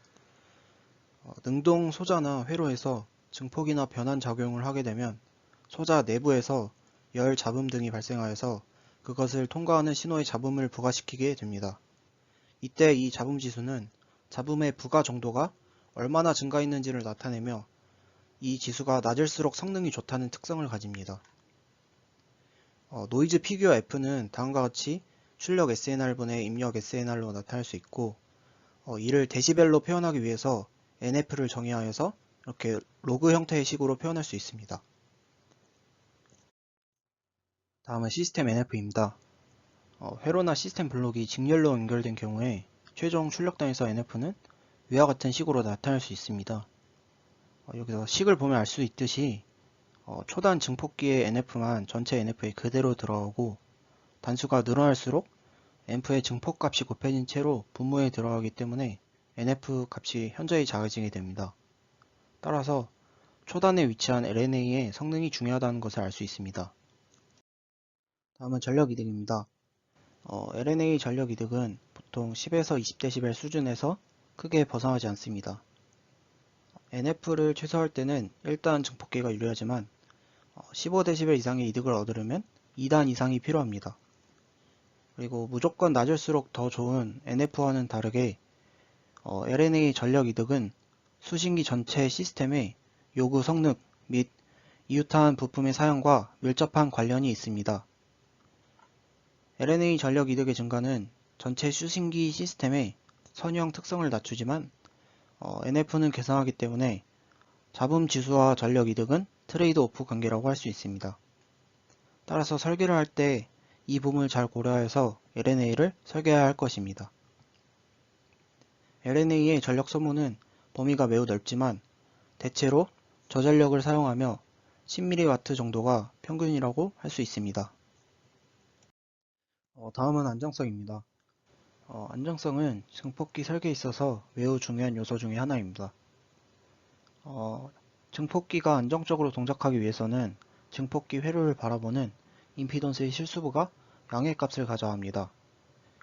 능동 소자나 회로에서 증폭이나 변환 작용을 하게 되면 소자 내부에서 열 잡음 등이 발생하여서 그것을 통과하는 신호의 잡음을 부과시키게 됩니다. 이때 이 잡음 지수는 잡음의 부과 정도가 얼마나 증가했는지를 나타내며 이 지수가 낮을수록 성능이 좋다는 특성을 가집니다. 노이즈 피규어 F는 다음과 같이 출력 SNR분의 입력 SNR로 나타날 수 있고 이를 데시벨로 표현하기 위해서 NF를 정의하여서 이렇게 로그 형태의 식으로 표현할 수 있습니다. 다음은 시스템 NF입니다. 회로나 시스템 블록이 직렬로 연결된 경우에 최종 출력단에서 NF는 위와 같은 식으로 나타날 수 있습니다. 여기서 식을 보면 알 수 있듯이 초단 증폭기의 NF만 전체 NF에 그대로 들어가고 단수가 늘어날수록 앰프의 증폭값이 곱해진 채로 분모에 들어가기 때문에 NF 값이 현저히 작아지게 됩니다. 따라서 초단에 위치한 LNA의 성능이 중요하다는 것을 알 수 있습니다. 다음은 전력 이득입니다. LNA 전력 이득은 보통 10에서 20dB 수준에서 크게 벗어나지 않습니다. NF를 최소화할 때는 1단 증폭기가 유리하지만 15dB 이상의 이득을 얻으려면 2단 이상이 필요합니다. 그리고 무조건 낮을수록 더 좋은 NF와는 다르게 LNA 전력 이득은 수신기 전체 시스템의 요구 성능 및 이웃한 부품의 사용과 밀접한 관련이 있습니다. LNA 전력 이득의 증가는 전체 수신기 시스템의 선형 특성을 낮추지만 NF는 개선하기 때문에 잡음 지수와 전력 이득은 트레이드 오프 관계라고 할 수 있습니다. 따라서 설계를 할 때 이 부분을 잘 고려해서 LNA를 설계해야 할 것입니다. LNA의 전력 소모는 범위가 매우 넓지만 대체로 저전력을 사용하며 10mW 정도가 평균이라고 할 수 있습니다. 다음은 안정성입니다. 안정성은 증폭기 설계에 있어서 매우 중요한 요소 중의 하나입니다. 증폭기가 안정적으로 동작하기 위해서는 증폭기 회로를 바라보는 임피던스의 실수부가 양의 값을 가져야 합니다.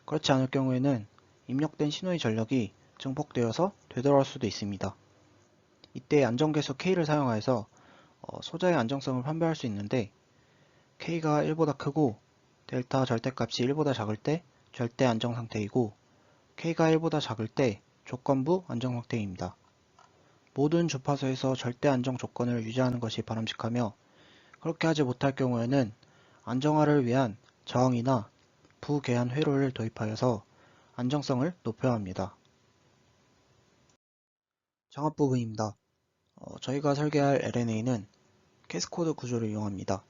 그렇지 않을 경우에는 입력된 신호의 전력이 증폭되어서 되돌아올 수도 있습니다. 이때 안정계수 K를 사용하여서 소자의 안정성을 판별할 수 있는데 K가 1보다 크고 델타 절대값이 1보다 작을 때 절대 안정 상태이고 K가 1보다 작을 때 조건부 안정 상태입니다. 모든 주파수에서 절대 안정 조건을 유지하는 것이 바람직하며 그렇게 하지 못할 경우에는 안정화를 위한 저항이나 부궤한 회로를 도입하여서 안정성을 높여야 합니다. 정합 부분입니다. 저희가 설계할 LNA는 캐스코드 구조를 이용합니다.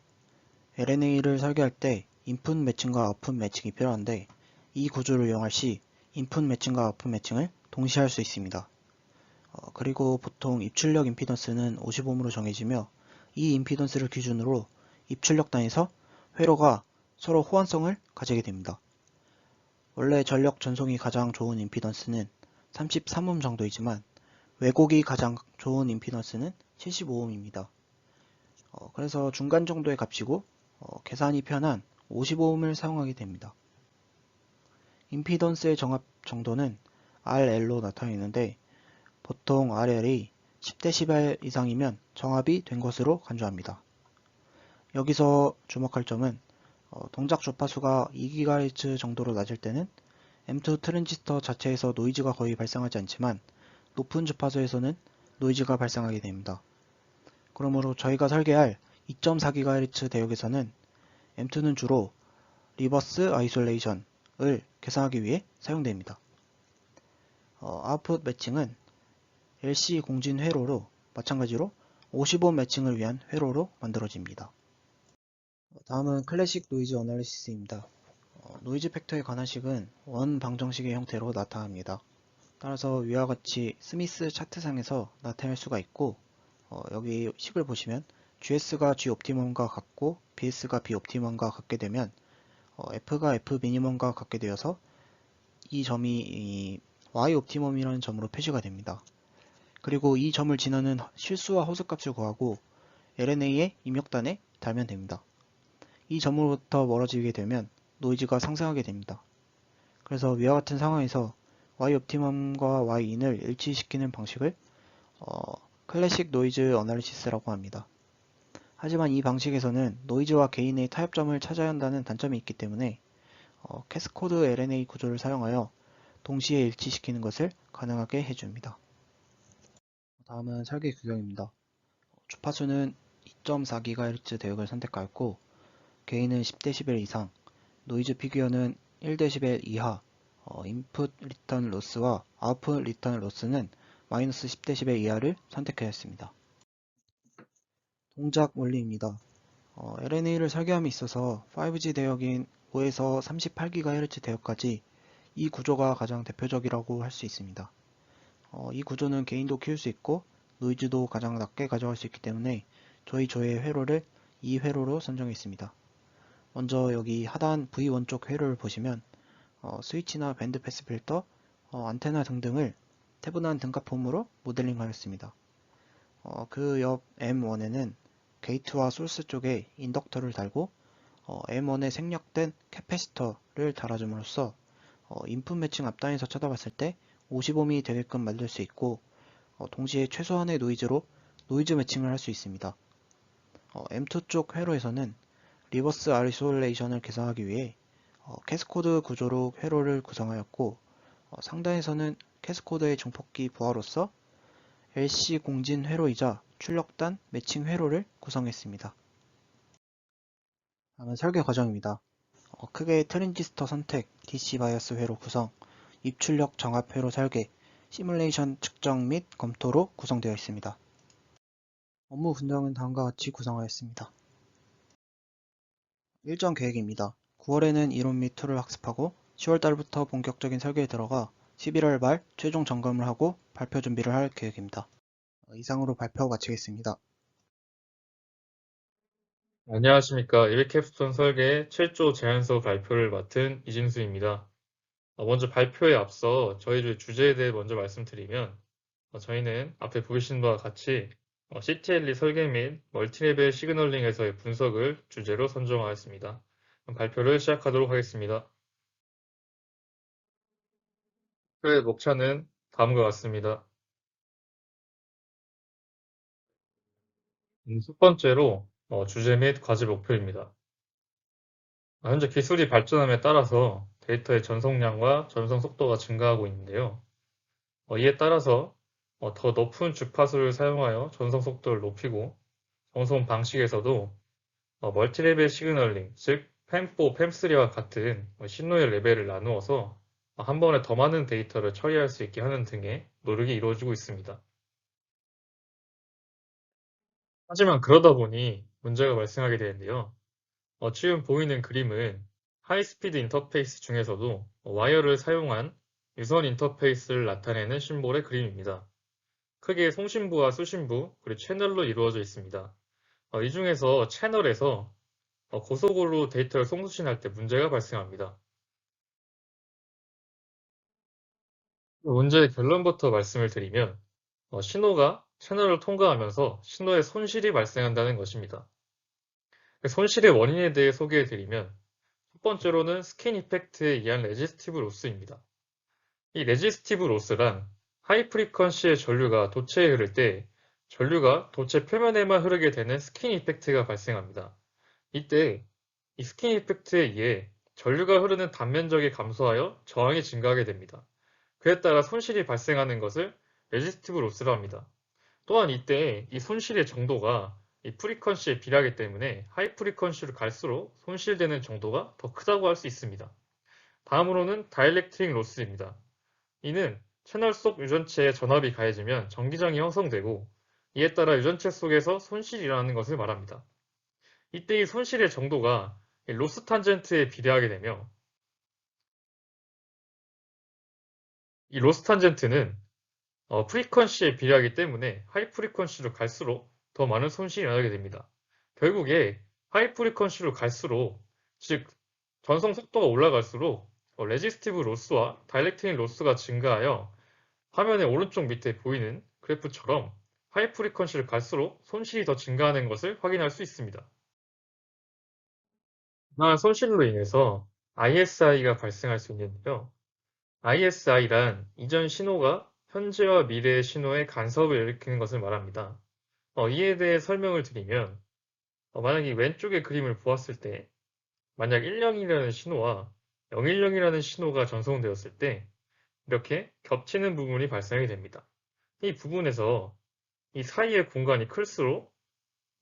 LNA를 설계할 때 인풋 매칭과 아웃풋 매칭이 필요한데 이 구조를 이용할 시 인풋 매칭과 아웃풋 매칭을 동시에 할 수 있습니다. 그리고 보통 입출력 임피던스는 50ohm으로 정해지며 이 임피던스를 기준으로 입출력 단에서 회로가 서로 호환성을 가지게 됩니다. 원래 전력 전송이 가장 좋은 임피던스는 33ohm 정도이지만 왜곡이 가장 좋은 임피던스는 75ohm입니다. 그래서 중간 정도의 값이고 계산이 편한 50ohm을 사용하게 됩니다. 임피던스의 정합 정도는 RL로 나타내는데 보통 RL이 10dB 이상이면 정합이 된 것으로 간주합니다. 여기서 주목할 점은 동작 주파수가 2GHz 정도로 낮을 때는 M2 트랜지스터 자체에서 노이즈가 거의 발생하지 않지만 높은 주파수에서는 노이즈가 발생하게 됩니다. 그러므로 저희가 설계할 2.4GHz 대역에서는 M2는 주로 리버스 아이솔레이션을 계산하기 위해 사용됩니다. 아웃풋 매칭은 LC 공진 회로로 마찬가지로 50ohm 매칭을 위한 회로로 만들어집니다. 다음은 클래식 노이즈 어널리시스입니다. 노이즈 팩터의 관한식은 원 방정식의 형태로 나타납니다. 따라서 위와 같이 스미스 차트상에서 나타낼 수가 있고 여기 식을 보시면 GS가 G 옵티멈과 같고 BS가 B 옵티멈과 같게 되면 F가 F 미니멈과 같게 되어서 이 점이 Y 옵티멈이라는 점으로 표시가 됩니다. 그리고 이 점을 지나는 실수와 호스값을 구하고 LNA의 입력단에 달면 됩니다. 이 점으로부터 멀어지게 되면 노이즈가 상승하게 됩니다. 그래서 위와 같은 상황에서 Y 옵티멈과 Y인을 일치시키는 방식을 클래식 노이즈 어널리시스라고 합니다. 하지만 이 방식에서는 노이즈와 게인의 타협점을 찾아야 한다는 단점이 있기 때문에 캐스코드 LNA 구조를 사용하여 동시에 일치시키는 것을 가능하게 해줍니다. 다음은 설계 규격입니다. 주파수는 2.4GHz 대역을 선택하였고 게인은 10dB 이상, 노이즈 피규어는 1dB 이하, 인풋 리턴 로스와 아웃풋 리턴 로스는 마이너스 10dB 이하를 선택하였습니다. 동작 원리입니다. LNA를 설계함에 있어서 5G 대역인 5에서 38GHz 대역까지 이 구조가 가장 대표적이라고 할 수 있습니다. 이 구조는 게인도 키울 수 있고 노이즈도 가장 낮게 가져갈 수 있기 때문에 저희 조의 회로를 이 회로로 선정했습니다. 먼저 여기 하단 V1 쪽 회로를 보시면 스위치나 밴드 패스 필터, 안테나 등등을 태분한 등가폼으로 모델링 하였습니다. 그 옆 M1에는 게이트와 소스 쪽에 인덕터를 달고 M1에 생략된 캐패시터를 달아줌으로써 인풋 매칭 앞단에서 쳐다봤을 때 50ohm이 되게끔 만들 수 있고 동시에 최소한의 노이즈로 노이즈 매칭을 할 수 있습니다. M2 쪽 회로에서는 리버스 아이솔레이션을 계산하기 위해 캐스코드 구조로 회로를 구성하였고 상단에서는 캐스코드의 증폭기 부하로서 LC 공진 회로이자 출력단 매칭 회로를 구성했습니다. 다음은 설계 과정입니다. 크게 트랜지스터 선택, DC 바이어스 회로 구성, 입출력 정합 회로 설계, 시뮬레이션 측정 및 검토로 구성되어 있습니다. 업무 분장은 다음과 같이 구성하였습니다. 일정 계획입니다. 9월에는 이론 및 툴을 학습하고 10월달부터 본격적인 설계에 들어가 11월 말 최종 점검을 하고 발표 준비를 할 계획입니다. 이상으로 발표 마치겠습니다. 안녕하십니까. 에비캡스톤 설계 7조 제안서 발표를 맡은 이진수입니다. 먼저 발표에 앞서 저희 주제에 대해 먼저 말씀드리면 저희는 앞에 보이신 바와 같이 CTLE 설계 및 멀티레벨 시그널링에서의 분석을 주제로 선정하였습니다. 그럼 발표를 시작하도록 하겠습니다. 발표의 목차는 다음과 같습니다. 첫 번째로 주제 및 과제 목표입니다. 현재 기술이 발전함에 따라서 데이터의 전송량과 전송 속도가 증가하고 있는데요. 이에 따라서 더 높은 주파수를 사용하여 전송 속도를 높이고 전송 방식에서도 멀티레벨 시그널링, 즉 팸4, 팸3와 같은 신호의 레벨을 나누어서 한 번에 더 많은 데이터를 처리할 수 있게 하는 등의 노력이 이루어지고 있습니다. 하지만 그러다 보니 문제가 발생하게 되는데요. 지금 보이는 그림은 하이스피드 인터페이스 중에서도 와이어를 사용한 유선 인터페이스를 나타내는 심볼의 그림입니다. 크게 송신부와 수신부, 그리고 채널로 이루어져 있습니다. 이 중에서 채널에서 고속으로 데이터를 송수신할 때 문제가 발생합니다. 문제의 결론부터 말씀을 드리면 신호가 채널을 통과하면서 신호에 손실이 발생한다는 것입니다. 손실의 원인에 대해 소개해 드리면 첫 번째로는 스킨 이펙트에 의한 레지스티브 로스입니다. 이 레지스티브 로스란 하이 프리퀀시의 전류가 도체에 흐를 때 전류가 도체 표면에만 흐르게 되는 스킨 이펙트가 발생합니다. 이때 이 스킨 이펙트에 의해 전류가 흐르는 단면적이 감소하여 저항이 증가하게 됩니다. 그에 따라 손실이 발생하는 것을 레지스티브 로스라 합니다. 또한 이때 이 손실의 정도가 이 프리퀀시에 비례하기 때문에 하이 프리퀀시로 갈수록 손실되는 정도가 더 크다고 할 수 있습니다. 다음으로는 다이렉트릭 로스입니다. 이는 채널 속 유전체에 전압이 가해지면 전기장이 형성되고 이에 따라 유전체 속에서 손실이 일어나는 것을 말합니다. 이때 이 손실의 정도가 로스 탄젠트에 비례하게 되며 이 로스 탄젠트는 프리퀀시에 비례하기 때문에 하이 프리퀀시로 갈수록 더 많은 손실이 일어나게 됩니다. 결국에 하이 프리퀀시로 갈수록, 즉 전송 속도가 올라갈수록 레지스티브 로스와 다이렉트릭 로스가 증가하여 화면의 오른쪽 밑에 보이는 그래프처럼 하이 프리퀀시를 갈수록 손실이 더 증가하는 것을 확인할 수 있습니다. 이러한 손실로 인해서 ISI가 발생할 수 있는데요. ISI란 이전 신호가 현재와 미래의 신호에 간섭을 일으키는 것을 말합니다. 이에 대해 설명을 드리면 만약 이 왼쪽의 그림을 보았을 때 만약 10이라는 신호와 010이라는 신호가 전송되었을 때 이렇게 겹치는 부분이 발생하게 됩니다. 이 부분에서 이 사이의 공간이 클수록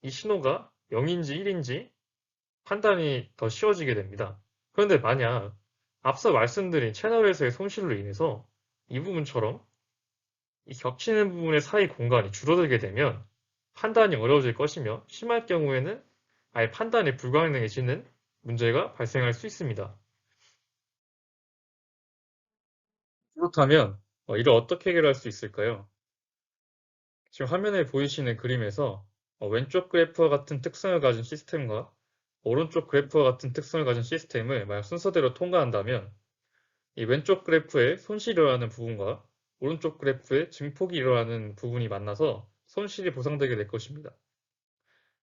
이 신호가 0인지 1인지 판단이 더 쉬워지게 됩니다. 그런데 만약 앞서 말씀드린 채널에서의 손실로 인해서 이 부분처럼 이 겹치는 부분의 사이 공간이 줄어들게 되면 판단이 어려워질 것이며 심할 경우에는 아예 판단이 불가능해지는 문제가 발생할 수 있습니다. 그렇다면 이를 어떻게 해결할 수 있을까요? 지금 화면에 보이시는 그림에서 왼쪽 그래프와 같은 특성을 가진 시스템과 오른쪽 그래프와 같은 특성을 가진 시스템을 만약 순서대로 통과한다면 이 왼쪽 그래프에 손실이 일어나는 부분과 오른쪽 그래프에 증폭이 일어나는 부분이 만나서 손실이 보상되게 될 것입니다.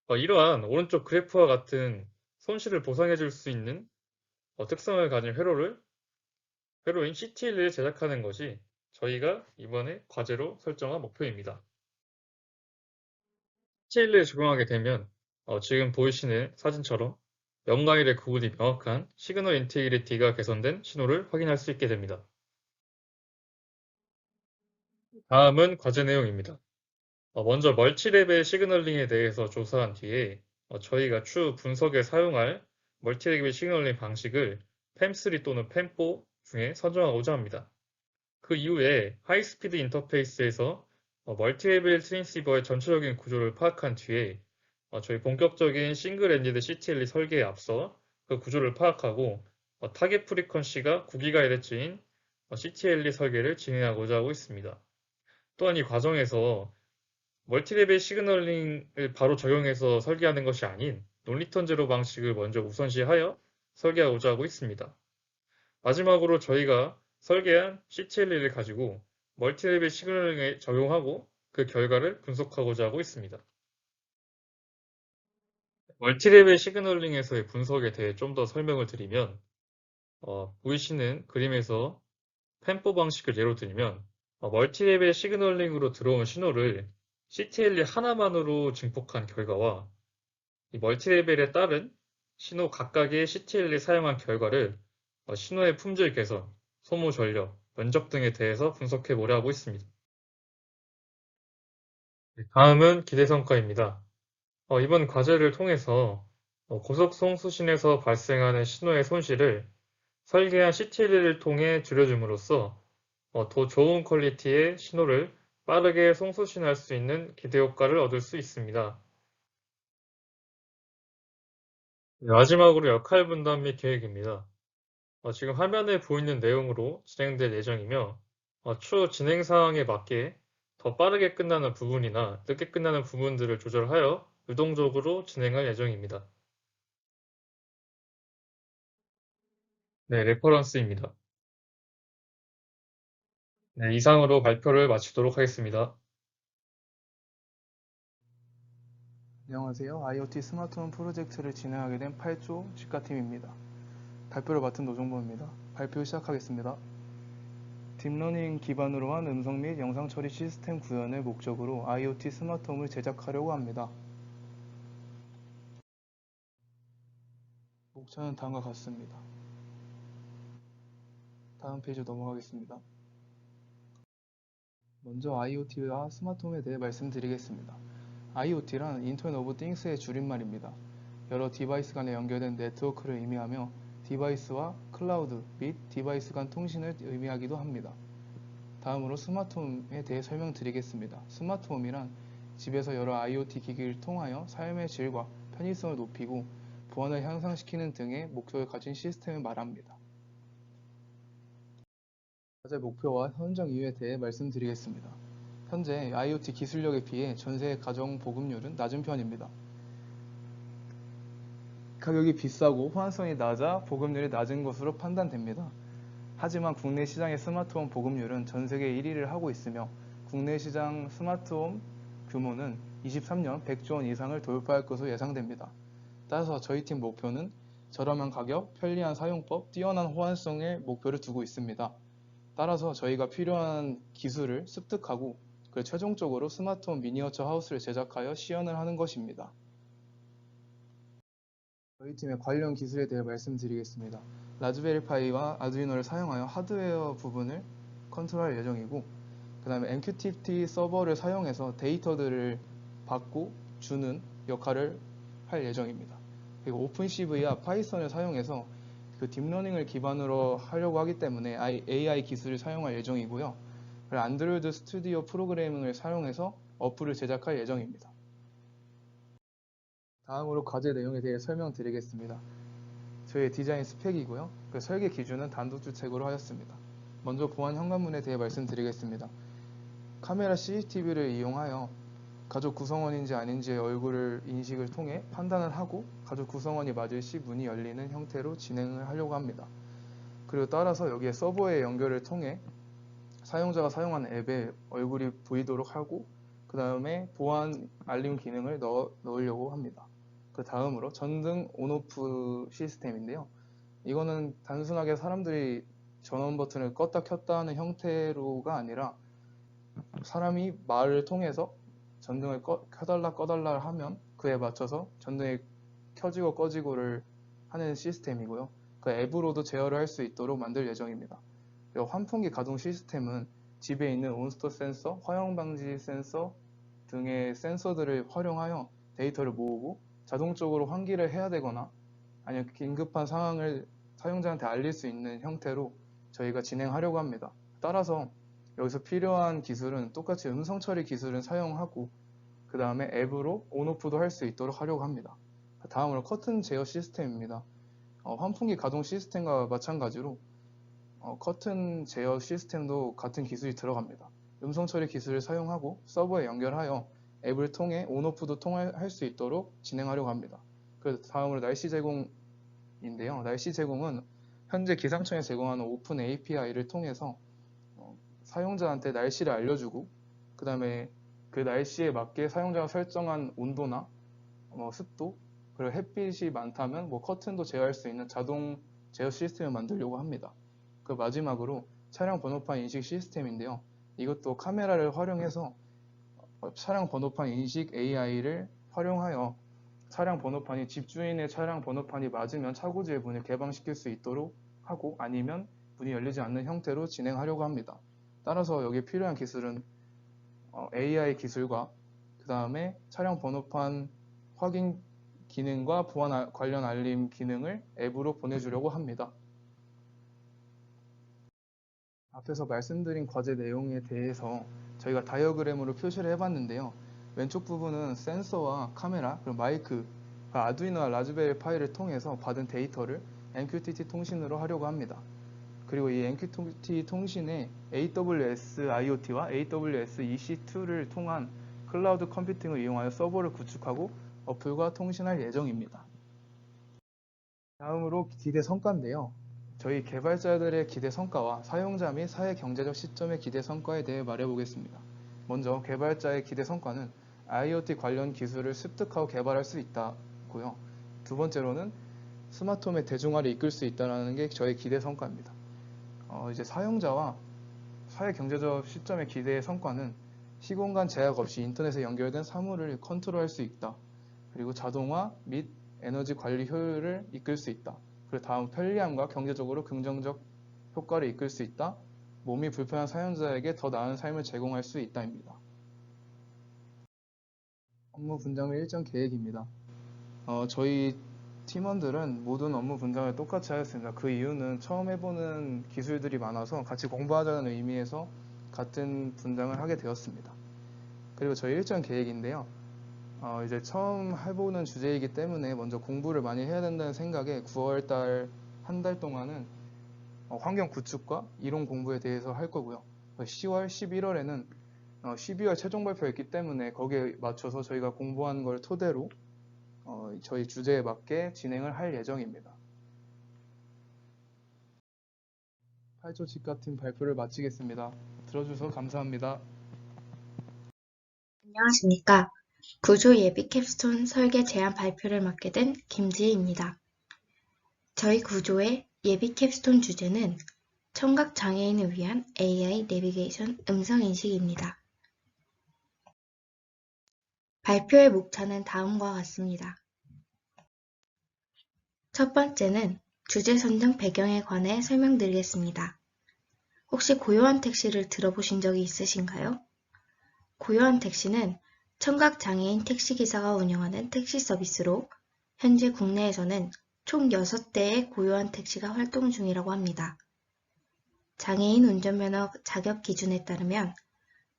이러한 오른쪽 그래프와 같은 손실을 보상해 줄 수 있는 특성을 가진 회로인 CTL을 제작하는 것이 저희가 이번에 과제로 설정한 목표입니다. CTL을 적용하게 되면 지금 보이시는 사진처럼 0과 1의 구분이 명확한 시그널 인테그리티가 개선된 신호를 확인할 수 있게 됩니다. 다음은 과제 내용입니다. 먼저 멀티레벨 시그널링에 대해서 조사한 뒤에 저희가 추후 분석에 사용할 멀티레벨 시그널링 방식을 팸3 또는 팸4 중에 선정하고자 합니다. 그 이후에 하이스피드 인터페이스에서 멀티레벨 트랜시버의 전체적인 구조를 파악한 뒤에 저희 본격적인 싱글 엔디드 CTLE 설계에 앞서 그 구조를 파악하고 타겟 프리퀀시가 9GHz인 CTLE 설계를 진행하고자 하고 있습니다. 또한 이 과정에서 멀티레벨 시그널링을 바로 적용해서 설계하는 것이 아닌 논리턴 제로 방식을 먼저 우선시하여 설계하고자 하고 있습니다. 마지막으로 저희가 설계한 CTLE를 가지고 멀티레벨 시그널링에 적용하고 그 결과를 분석하고자 하고 있습니다. 멀티레벨 시그널링에서의 분석에 대해 좀 더 설명을 드리면 보이시는 그림에서 팸4 방식을 예로 들면 멀티레벨 시그널링으로 들어온 신호를 CTLE 하나만으로 증폭한 결과와 이 멀티레벨에 따른 신호 각각의 CTLE 사용한 결과를 신호의 품질 개선, 소모 전력, 면적 등에 대해서 분석해 보려 하고 있습니다. 다음은 기대 성과입니다. 이번 과제를 통해서 고속송 수신에서 발생하는 신호의 손실을 설계한 CTLE를 통해 줄여줌으로써 더 좋은 퀄리티의 신호를 빠르게 송수신할 수 있는 기대 효과를 얻을 수 있습니다. 마지막으로 역할 분담 및 계획입니다. 지금 화면에 보이는 내용으로 진행될 예정이며 추후 진행 사항에 맞게 더 빠르게 끝나는 부분이나 늦게 끝나는 부분들을 조절하여 유동적으로 진행할 예정입니다. 네, 레퍼런스입니다. 네, 이상으로 발표를 마치도록 하겠습니다. 안녕하세요. IoT 스마트홈 프로젝트를 진행하게 된 8조 직가팀입니다. 발표를 맡은 노종범입니다. 발표 시작하겠습니다. 딥러닝 기반으로 한 음성 및 영상 처리 시스템 구현을 목적으로 IoT 스마트홈을 제작하려고 합니다. 목차는 다음과 같습니다. 다음 페이지 넘어가겠습니다. 먼저 IoT와 스마트홈에 대해 말씀드리겠습니다. IoT란 인터넷 오브 띵스의 줄임말입니다. 여러 디바이스 간에 연결된 네트워크를 의미하며 디바이스와 클라우드 및 디바이스 간 통신을 의미하기도 합니다. 다음으로 스마트홈에 대해 설명드리겠습니다. 스마트홈이란 집에서 여러 IoT 기기를 통하여 삶의 질과 편의성을 높이고 보안을 향상시키는 등의 목표를 가진 시스템을 말합니다. 과제 목표와 현장 이유에 대해 말씀드리겠습니다. 현재 IoT 기술력에 비해 전 세계 가정 보급률은 낮은 편입니다. 가격이 비싸고 호환성이 낮아 보급률이 낮은 것으로 판단됩니다. 하지만 국내 시장의 스마트홈 보급률은 전 세계 1위를 하고 있으며 국내 시장 스마트홈 규모는 23년 100조 원 이상을 돌파할 것으로 예상됩니다. 따라서 저희 팀 목표는 저렴한 가격, 편리한 사용법, 뛰어난 호환성의 목표를 두고 있습니다. 따라서 저희가 필요한 기술을 습득하고 최종적으로 스마트홈 미니어처 하우스를 제작하여 시연을 하는 것입니다. 저희 팀의 관련 기술에 대해 말씀드리겠습니다. 라즈베리파이와 아두이노를 사용하여 하드웨어 부분을 컨트롤할 예정이고, 그 다음에 MQTT 서버를 사용해서 데이터들을 받고 주는 역할을 할 예정입니다. 그리고 오픈CV와 파이썬을 사용해서 딥러닝을 기반으로 하려고 하기 때문에 AI 기술을 사용할 예정이고요. 그리고 안드로이드 스튜디오 프로그래밍을 사용해서 어플을 제작할 예정입니다. 다음으로 과제 내용에 대해 설명드리겠습니다. 저희의 디자인 스펙이고요. 설계 기준은 단독주택으로 하였습니다. 먼저 보안 현관문에 대해 말씀드리겠습니다. 카메라 CCTV를 이용하여 가족 구성원인지 아닌지의 얼굴을 인식을 통해 판단을 하고 가족 구성원이 맞을 시 문이 열리는 형태로 진행을 하려고 합니다. 그리고 따라서 여기에 서버의 연결을 통해 사용자가 사용하는 앱에 얼굴이 보이도록 하고 그 다음에 보안 알림 기능을 넣으려고 합니다. 그 다음으로 전등 온오프 시스템인데요. 이거는 단순하게 사람들이 전원 버튼을 껐다 켰다 하는 형태로가 아니라 사람이 말을 통해서 전등을 켜달라 꺼달라 하면 그에 맞춰서 전등이 켜지고 꺼지고를 하는 시스템이고요. 그 앱으로도 제어를 할 수 있도록 만들 예정입니다. 그리고 환풍기 가동 시스템은 집에 있는 온스토 센서, 화형 방지 센서 등의 센서들을 활용하여 데이터를 모으고 자동적으로 환기를 해야 되거나 아니면 긴급한 상황을 사용자한테 알릴 수 있는 형태로 저희가 진행하려고 합니다. 따라서 여기서 필요한 기술은 똑같이 음성 처리 기술은 사용하고 그 다음에 앱으로 온오프도 할 수 있도록 하려고 합니다. 다음으로 커튼 제어 시스템입니다. 환풍기 가동 시스템과 마찬가지로 커튼 제어 시스템도 같은 기술이 들어갑니다. 음성 처리 기술을 사용하고 서버에 연결하여 앱을 통해 온오프도 통할 수 있도록 진행하려고 합니다. 그 다음으로 날씨 제공인데요. 날씨 제공은 현재 기상청에 제공하는 오픈 API를 통해서 사용자한테 날씨를 알려주고 그 다음에 그 날씨에 맞게 사용자가 설정한 온도나 습도 그리고 햇빛이 많다면 커튼도 제어할 수 있는 자동 제어 시스템을 만들려고 합니다. 그 마지막으로 차량 번호판 인식 시스템인데요. 이것도 카메라를 활용해서 차량 번호판 인식 AI를 활용하여 차량 번호판이 집주인의 차량 번호판이 맞으면 차고지의 문을 개방시킬 수 있도록 하고 아니면 문이 열리지 않는 형태로 진행하려고 합니다. 따라서 여기에 필요한 기술은 AI 기술과 그 다음에 차량 번호판 확인 기능과 보안 관련 알림 기능을 앱으로 보내주려고 합니다. 앞에서 말씀드린 과제 내용에 대해서 저희가 다이어그램으로 표시를 해봤는데요. 왼쪽 부분은 센서와 카메라, 그리고 마이크, 아두이노와 라즈베리 파이를 통해서 받은 데이터를 MQTT 통신으로 하려고 합니다. 그리고 이 MQTT 통신에 AWS IoT와 AWS EC2를 통한 클라우드 컴퓨팅을 이용하여 서버를 구축하고 어플과 통신할 예정입니다. 다음으로 기대 성과인데요. 저희 개발자들의 기대 성과와 사용자 및 사회 경제적 시점의 기대 성과에 대해 말해보겠습니다. 먼저 개발자의 기대 성과는 IoT 관련 기술을 습득하고 개발할 수 있다고요. 두 번째로는 스마트홈의 대중화를 이끌 수 있다는 게 저희 기대 성과입니다. 이제 사용자와 사회 경제적 시점의 기대 성과는 시공간 제약 없이 인터넷에 연결된 사물을 컨트롤할 수 있다. 그리고 자동화 및 에너지 관리 효율을 이끌 수 있다. 그리고 다음 편리함과 경제적으로 긍정적 효과를 이끌 수 있다. 몸이 불편한 사용자에게 더 나은 삶을 제공할 수 있다입니다. 업무 분담의 일정 계획입니다. 저희 팀원들은 모든 업무 분담을 똑같이 하였습니다. 그 이유는 처음 해보는 기술들이 많아서 같이 공부하자는 의미에서 같은 분담을 하게 되었습니다. 그리고 저희 일정 계획인데요. 이제 처음 해보는 주제이기 때문에 먼저 공부를 많이 해야 된다는 생각에 9월달 한 달 동안은 환경 구축과 이론 공부에 대해서 할 거고요. 10월, 11월에는 12월 최종 발표가 있기 때문에 거기에 맞춰서 저희가 공부한 걸 토대로 저희 주제에 맞게 진행을 할 예정입니다. 8조 직가팀 발표를 마치겠습니다. 들어주셔서 감사합니다. 안녕하십니까. 구조 예비 캡스톤 설계 제안 발표를 맡게 된 김지혜입니다. 저희 구조의 예비 캡스톤 주제는 청각 장애인을 위한 AI 내비게이션 음성 인식입니다. 발표의 목차는 다음과 같습니다. 첫 번째는 주제 선정 배경에 관해 설명드리겠습니다. 혹시 고요한 택시를 들어보신 적이 있으신가요? 고요한 택시는 청각장애인 택시기사가 운영하는 택시 서비스로 현재 국내에서는 총 6대의 고요한 택시가 활동 중이라고 합니다. 장애인 운전면허 자격 기준에 따르면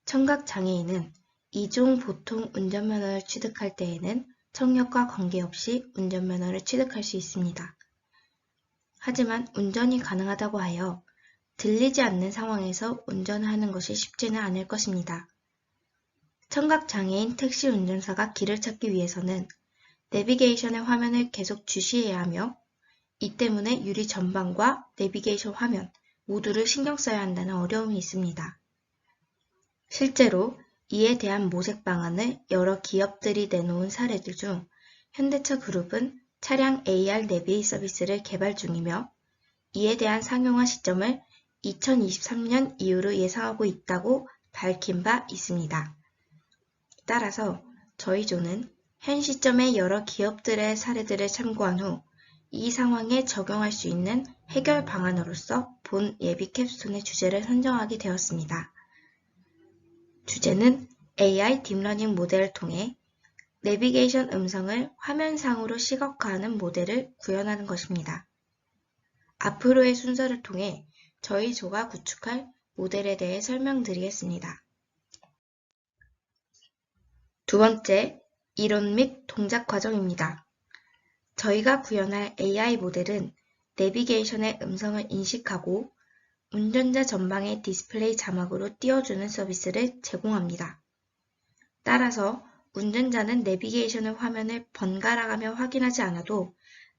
청각장애인은 2종 보통 운전면허를 취득할 때에는 청력과 관계없이 운전면허를 취득할 수 있습니다. 하지만 운전이 가능하다고 하여 들리지 않는 상황에서 운전을 하는 것이 쉽지는 않을 것입니다. 청각장애인 택시 운전사가 길을 찾기 위해서는 내비게이션의 화면을 계속 주시해야 하며 이 때문에 유리 전방과 내비게이션 화면 모두를 신경 써야 한다는 어려움이 있습니다. 실제로 이에 대한 모색 방안을 여러 기업들이 내놓은 사례들 중 현대차 그룹은 차량 AR 내비 서비스를 개발 중이며 이에 대한 상용화 시점을 2023년 이후로 예상하고 있다고 밝힌 바 있습니다. 따라서 저희 조는 현 시점의 여러 기업들의 사례들을 참고한 후 이 상황에 적용할 수 있는 해결 방안으로서 본 예비 캡스톤의 주제를 선정하게 되었습니다. 주제는 AI 딥러닝 모델을 통해 내비게이션 음성을 화면상으로 시각화하는 모델을 구현하는 것입니다. 앞으로의 순서를 통해 저희 조가 구축할 모델에 대해 설명드리겠습니다. 두 번째, 이론 및 동작 과정입니다. 저희가 구현할 AI 모델은 내비게이션의 음성을 인식하고 운전자 전방의 디스플레이 자막으로 띄워주는 서비스를 제공합니다. 따라서 운전자는 내비게이션의 화면을 번갈아가며 확인하지 않아도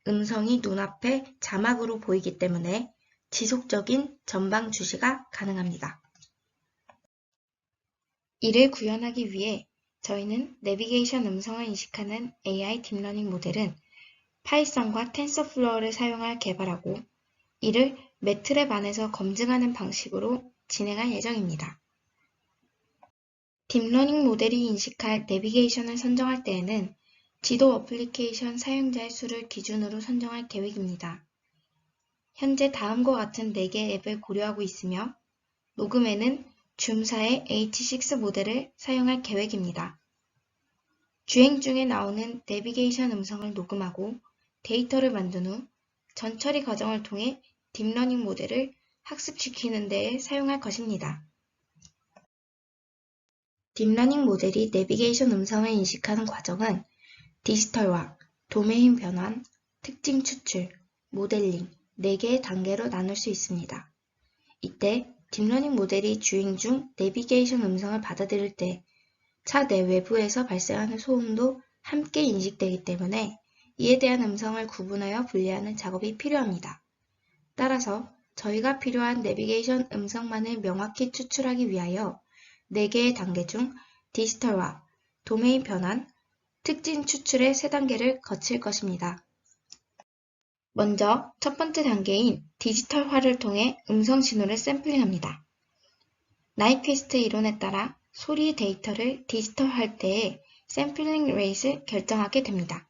음성이 눈앞에 자막으로 보이기 때문에 지속적인 전방 주시가 가능합니다. 이를 구현하기 위해 저희는 내비게이션 음성을 인식하는 AI 딥러닝 모델은 파이썬과 텐서플로어를 사용하여 개발하고 이를 매트랩 안에서 검증하는 방식으로 진행할 예정입니다. 딥러닝 모델이 인식할 내비게이션을 선정할 때에는 지도 어플리케이션 사용자의 수를 기준으로 선정할 계획입니다. 현재 다음과 같은 4개 앱을 고려하고 있으며 녹음에는 줌사의 H6 모델을 사용할 계획입니다. 주행 중에 나오는 내비게이션 음성을 녹음하고 데이터를 만든 후 전처리 과정을 통해 딥러닝 모델을 학습시키는 데에 사용할 것입니다. 딥러닝 모델이 내비게이션 음성을 인식하는 과정은 디지털화, 도메인 변환, 특징 추출, 모델링 4개의 단계로 나눌 수 있습니다. 이때 딥러닝 모델이 주행 중 내비게이션 음성을 받아들일 때 차 내 외부에서 발생하는 소음도 함께 인식되기 때문에 이에 대한 음성을 구분하여 분리하는 작업이 필요합니다. 따라서 저희가 필요한 내비게이션 음성만을 명확히 추출하기 위하여 4개의 단계 중 디지털화, 도메인 변환, 특징 추출의 3단계를 거칠 것입니다. 먼저 첫 번째 단계인 디지털화를 통해 음성 신호를 샘플링합니다. 나이퀘스트 이론에 따라 소리 데이터를 디지털할 때의 샘플링 레이트를 결정하게 됩니다.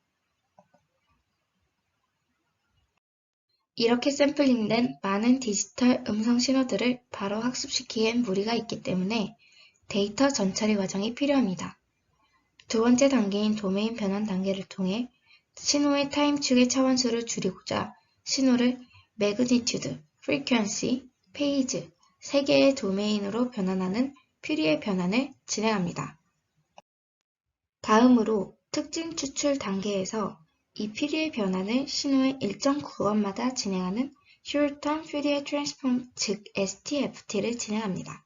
이렇게 샘플링된 많은 디지털 음성 신호들을 바로 학습시키기엔 무리가 있기 때문에 데이터 전처리 과정이 필요합니다. 두 번째 단계인 도메인 변환 단계를 통해 신호의 타임축의 차원수를 줄이고자 신호를 매그니튜드, 프리퀀시, 페이즈 3개의 도메인으로 변환하는 퓨리의 변환을 진행합니다. 다음으로 특징 추출 단계에서 이 퓨리의 변환을 신호의 일정 구간마다 진행하는 슈얼턴 퓨리의 트랜스폼 즉 STFT를 진행합니다.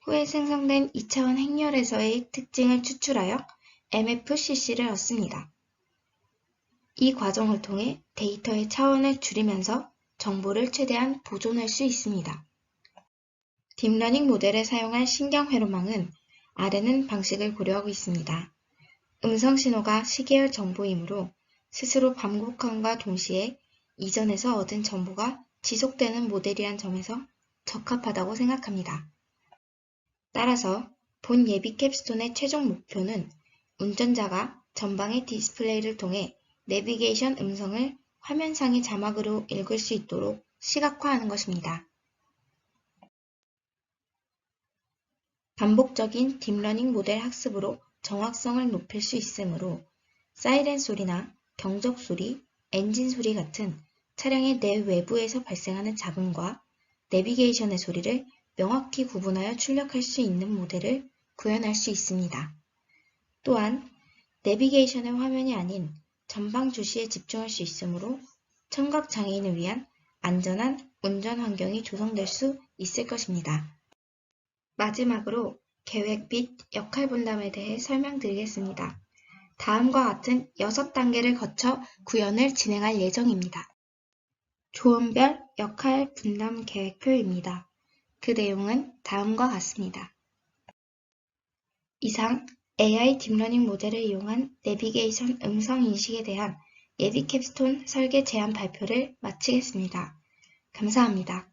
후에 생성된 2차원 행렬에서의 특징을 추출하여 MFCC를 얻습니다. 이 과정을 통해 데이터의 차원을 줄이면서 정보를 최대한 보존할 수 있습니다. 딥러닝 모델에 사용할 신경 회로망은 아래는 방식을 고려하고 있습니다. 음성 신호가 시계열 정보이므로 스스로 반복함과 동시에 이전에서 얻은 정보가 지속되는 모델이란 점에서 적합하다고 생각합니다. 따라서 본 예비 캡스톤의 최종 목표는 운전자가 전방의 디스플레이를 통해 내비게이션 음성을 화면상의 자막으로 읽을 수 있도록 시각화하는 것입니다. 반복적인 딥러닝 모델 학습으로 정확성을 높일 수 있으므로 사이렌 소리나 경적 소리, 엔진 소리 같은 차량의 내외부에서 발생하는 잡음과 내비게이션의 소리를 명확히 구분하여 출력할 수 있는 모델을 구현할 수 있습니다. 또한 내비게이션의 화면이 아닌 전방 주시에 집중할 수 있으므로 청각 장애인을 위한 안전한 운전 환경이 조성될 수 있을 것입니다. 마지막으로 계획 및 역할 분담에 대해 설명드리겠습니다. 다음과 같은 6단계를 거쳐 구현을 진행할 예정입니다. 조원별 역할 분담 계획표입니다. 그 내용은 다음과 같습니다. 이상 AI 딥러닝 모델을 이용한 내비게이션 음성 인식에 대한 예비 캡스톤 설계 제안 발표를 마치겠습니다. 감사합니다.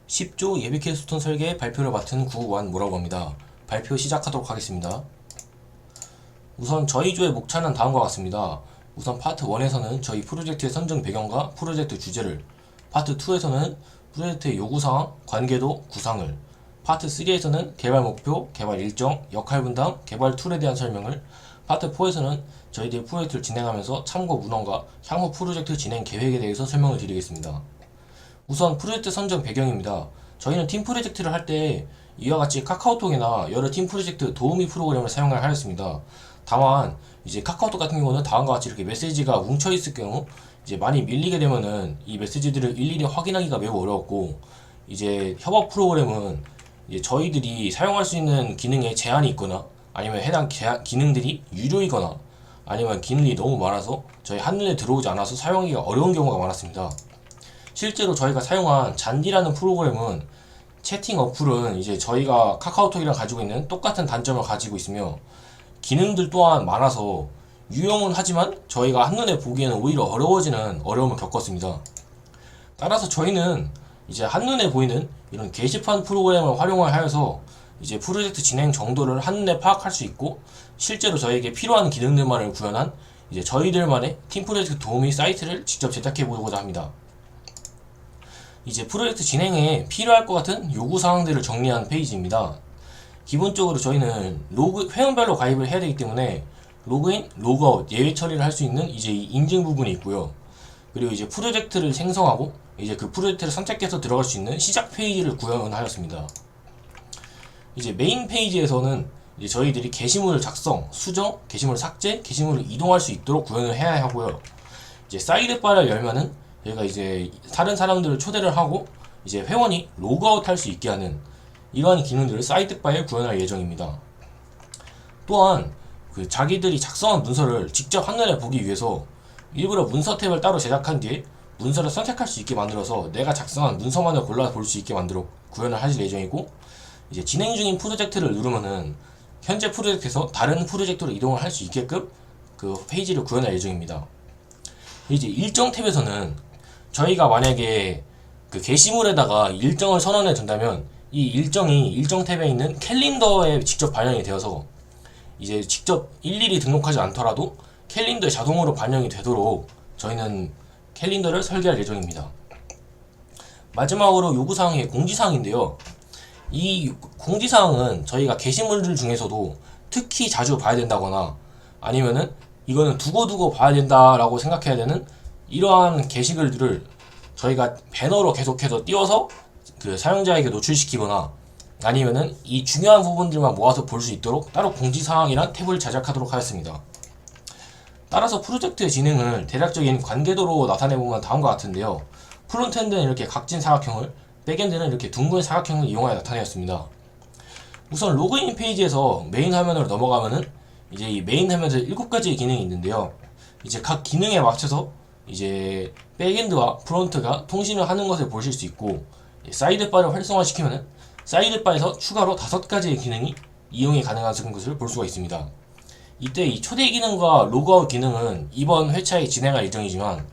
10조 예비 캡스톤 설계 발표를 맡은 구완모라고 합니다. 발표 시작하도록 하겠습니다. 우선 저희 조의 목차는 다음과 같습니다. 우선 파트 1에서는 저희 프로젝트의 선정 배경과 프로젝트 주제를, 파트 2에서는 프로젝트의 요구사항, 관계도, 구상을, 파트 3에서는 개발 목표, 개발 일정, 역할 분담, 개발 툴에 대한 설명을, 파트 4에서는 저희들이 프로젝트를 진행하면서 참고 문헌과 향후 프로젝트 진행 계획에 대해서 설명을 드리겠습니다. 우선 프로젝트 선정 배경입니다. 저희는 팀 프로젝트를 할 때 이와 같이 카카오톡이나 여러 팀 프로젝트 도우미 프로그램을 사용을 하였습니다. 다만 이제 카카오톡 같은 경우는 다음과 같이 이렇게 메시지가 뭉쳐 있을 경우 이제 많이 밀리게 되면은 이 메시지들을 일일이 확인하기가 매우 어려웠고, 이제 협업 프로그램은 이제 저희들이 사용할 수 있는 기능에 제한이 있거나 아니면 해당 기능들이 유료이거나 아니면 기능이 너무 많아서 저희 한눈에 들어오지 않아서 사용하기가 어려운 경우가 많았습니다. 실제로 저희가 사용한 잔디라는 프로그램은 채팅 어플은 이제 저희가 카카오톡이랑 가지고 있는 똑같은 단점을 가지고 있으며 기능들 또한 많아서 유용은 하지만 저희가 한눈에 보기에는 오히려 어려워지는 어려움을 겪었습니다. 따라서 저희는 이제 한눈에 보이는 이런 게시판 프로그램을 활용을 하여서 이제 프로젝트 진행 정도를 한눈에 파악할 수 있고 실제로 저에게 필요한 기능들만을 구현한 이제 저희들만의 팀 프로젝트 도우미 사이트를 직접 제작해 보고자 합니다. 이제 프로젝트 진행에 필요할 것 같은 요구사항들을 정리한 페이지입니다. 기본적으로 저희는 회원별로 가입을 해야 되기 때문에 로그인, 로그아웃, 예외 처리를 할 수 있는 이제 이 인증 부분이 있고요. 그리고 이제 프로젝트를 생성하고 이제 그 프로젝트를 선택해서 들어갈 수 있는 시작 페이지를 구현하였습니다. 이제 메인 페이지에서는 이제 저희들이 게시물 작성, 수정, 게시물 삭제, 게시물을 이동할 수 있도록 구현을 해야 하고요. 이제 사이드바를 열면은 저희가 이제 다른 사람들을 초대를 하고 이제 회원이 로그아웃 할 수 있게 하는 이러한 기능들을 사이드바에 구현할 예정입니다. 또한 그 자기들이 작성한 문서를 직접 한눈에 보기 위해서 일부러 문서 탭을 따로 제작한 뒤에 문서를 선택할 수 있게 만들어서 내가 작성한 문서만을 골라 볼 수 있게 만들어 구현을 하실 예정이고, 이제 진행 중인 프로젝트를 누르면은 현재 프로젝트에서 다른 프로젝트로 이동을 할 수 있게끔 그 페이지를 구현할 예정입니다. 이제 일정 탭에서는 저희가 만약에 그 게시물에다가 일정을 선언해 둔다면 이 일정이 일정 탭에 있는 캘린더에 직접 반영이 되어서 이제 직접 일일이 등록하지 않더라도 캘린더에 자동으로 반영이 되도록 저희는 캘린더를 설계할 예정입니다. 마지막으로 요구사항의 공지사항인데요. 이 공지사항은 저희가 게시물들 중에서도 특히 자주 봐야 된다거나 아니면은 이거는 두고두고 봐야 된다라고 생각해야 되는 이러한 게시글들을 저희가 배너로 계속해서 띄워서 그 사용자에게 노출시키거나 아니면은 이 중요한 부분들만 모아서 볼 수 있도록 따로 공지사항이란 탭을 제작하도록 하였습니다. 따라서 프로젝트의 진행을 대략적인 관계도로 나타내보면 다음과 같은데요. 프론트엔드는 이렇게 각진 사각형을, 백엔드는 이렇게 둥근 사각형을 이용하여 나타내었습니다. 우선 로그인 페이지에서 메인 화면으로 넘어가면은 이제 이 메인 화면에서 7가지의 기능이 있는데요. 이제 각 기능에 맞춰서 이제 백엔드와 프론트가 통신을 하는 것을 보실 수 있고, 사이드바를 활성화시키면은 사이드바에서 추가로 5가지의 기능이 이용이 가능한 것을 볼 수가 있습니다. 이때 이 초대 기능과 로그아웃 기능은 이번 회차에 진행할 예정이지만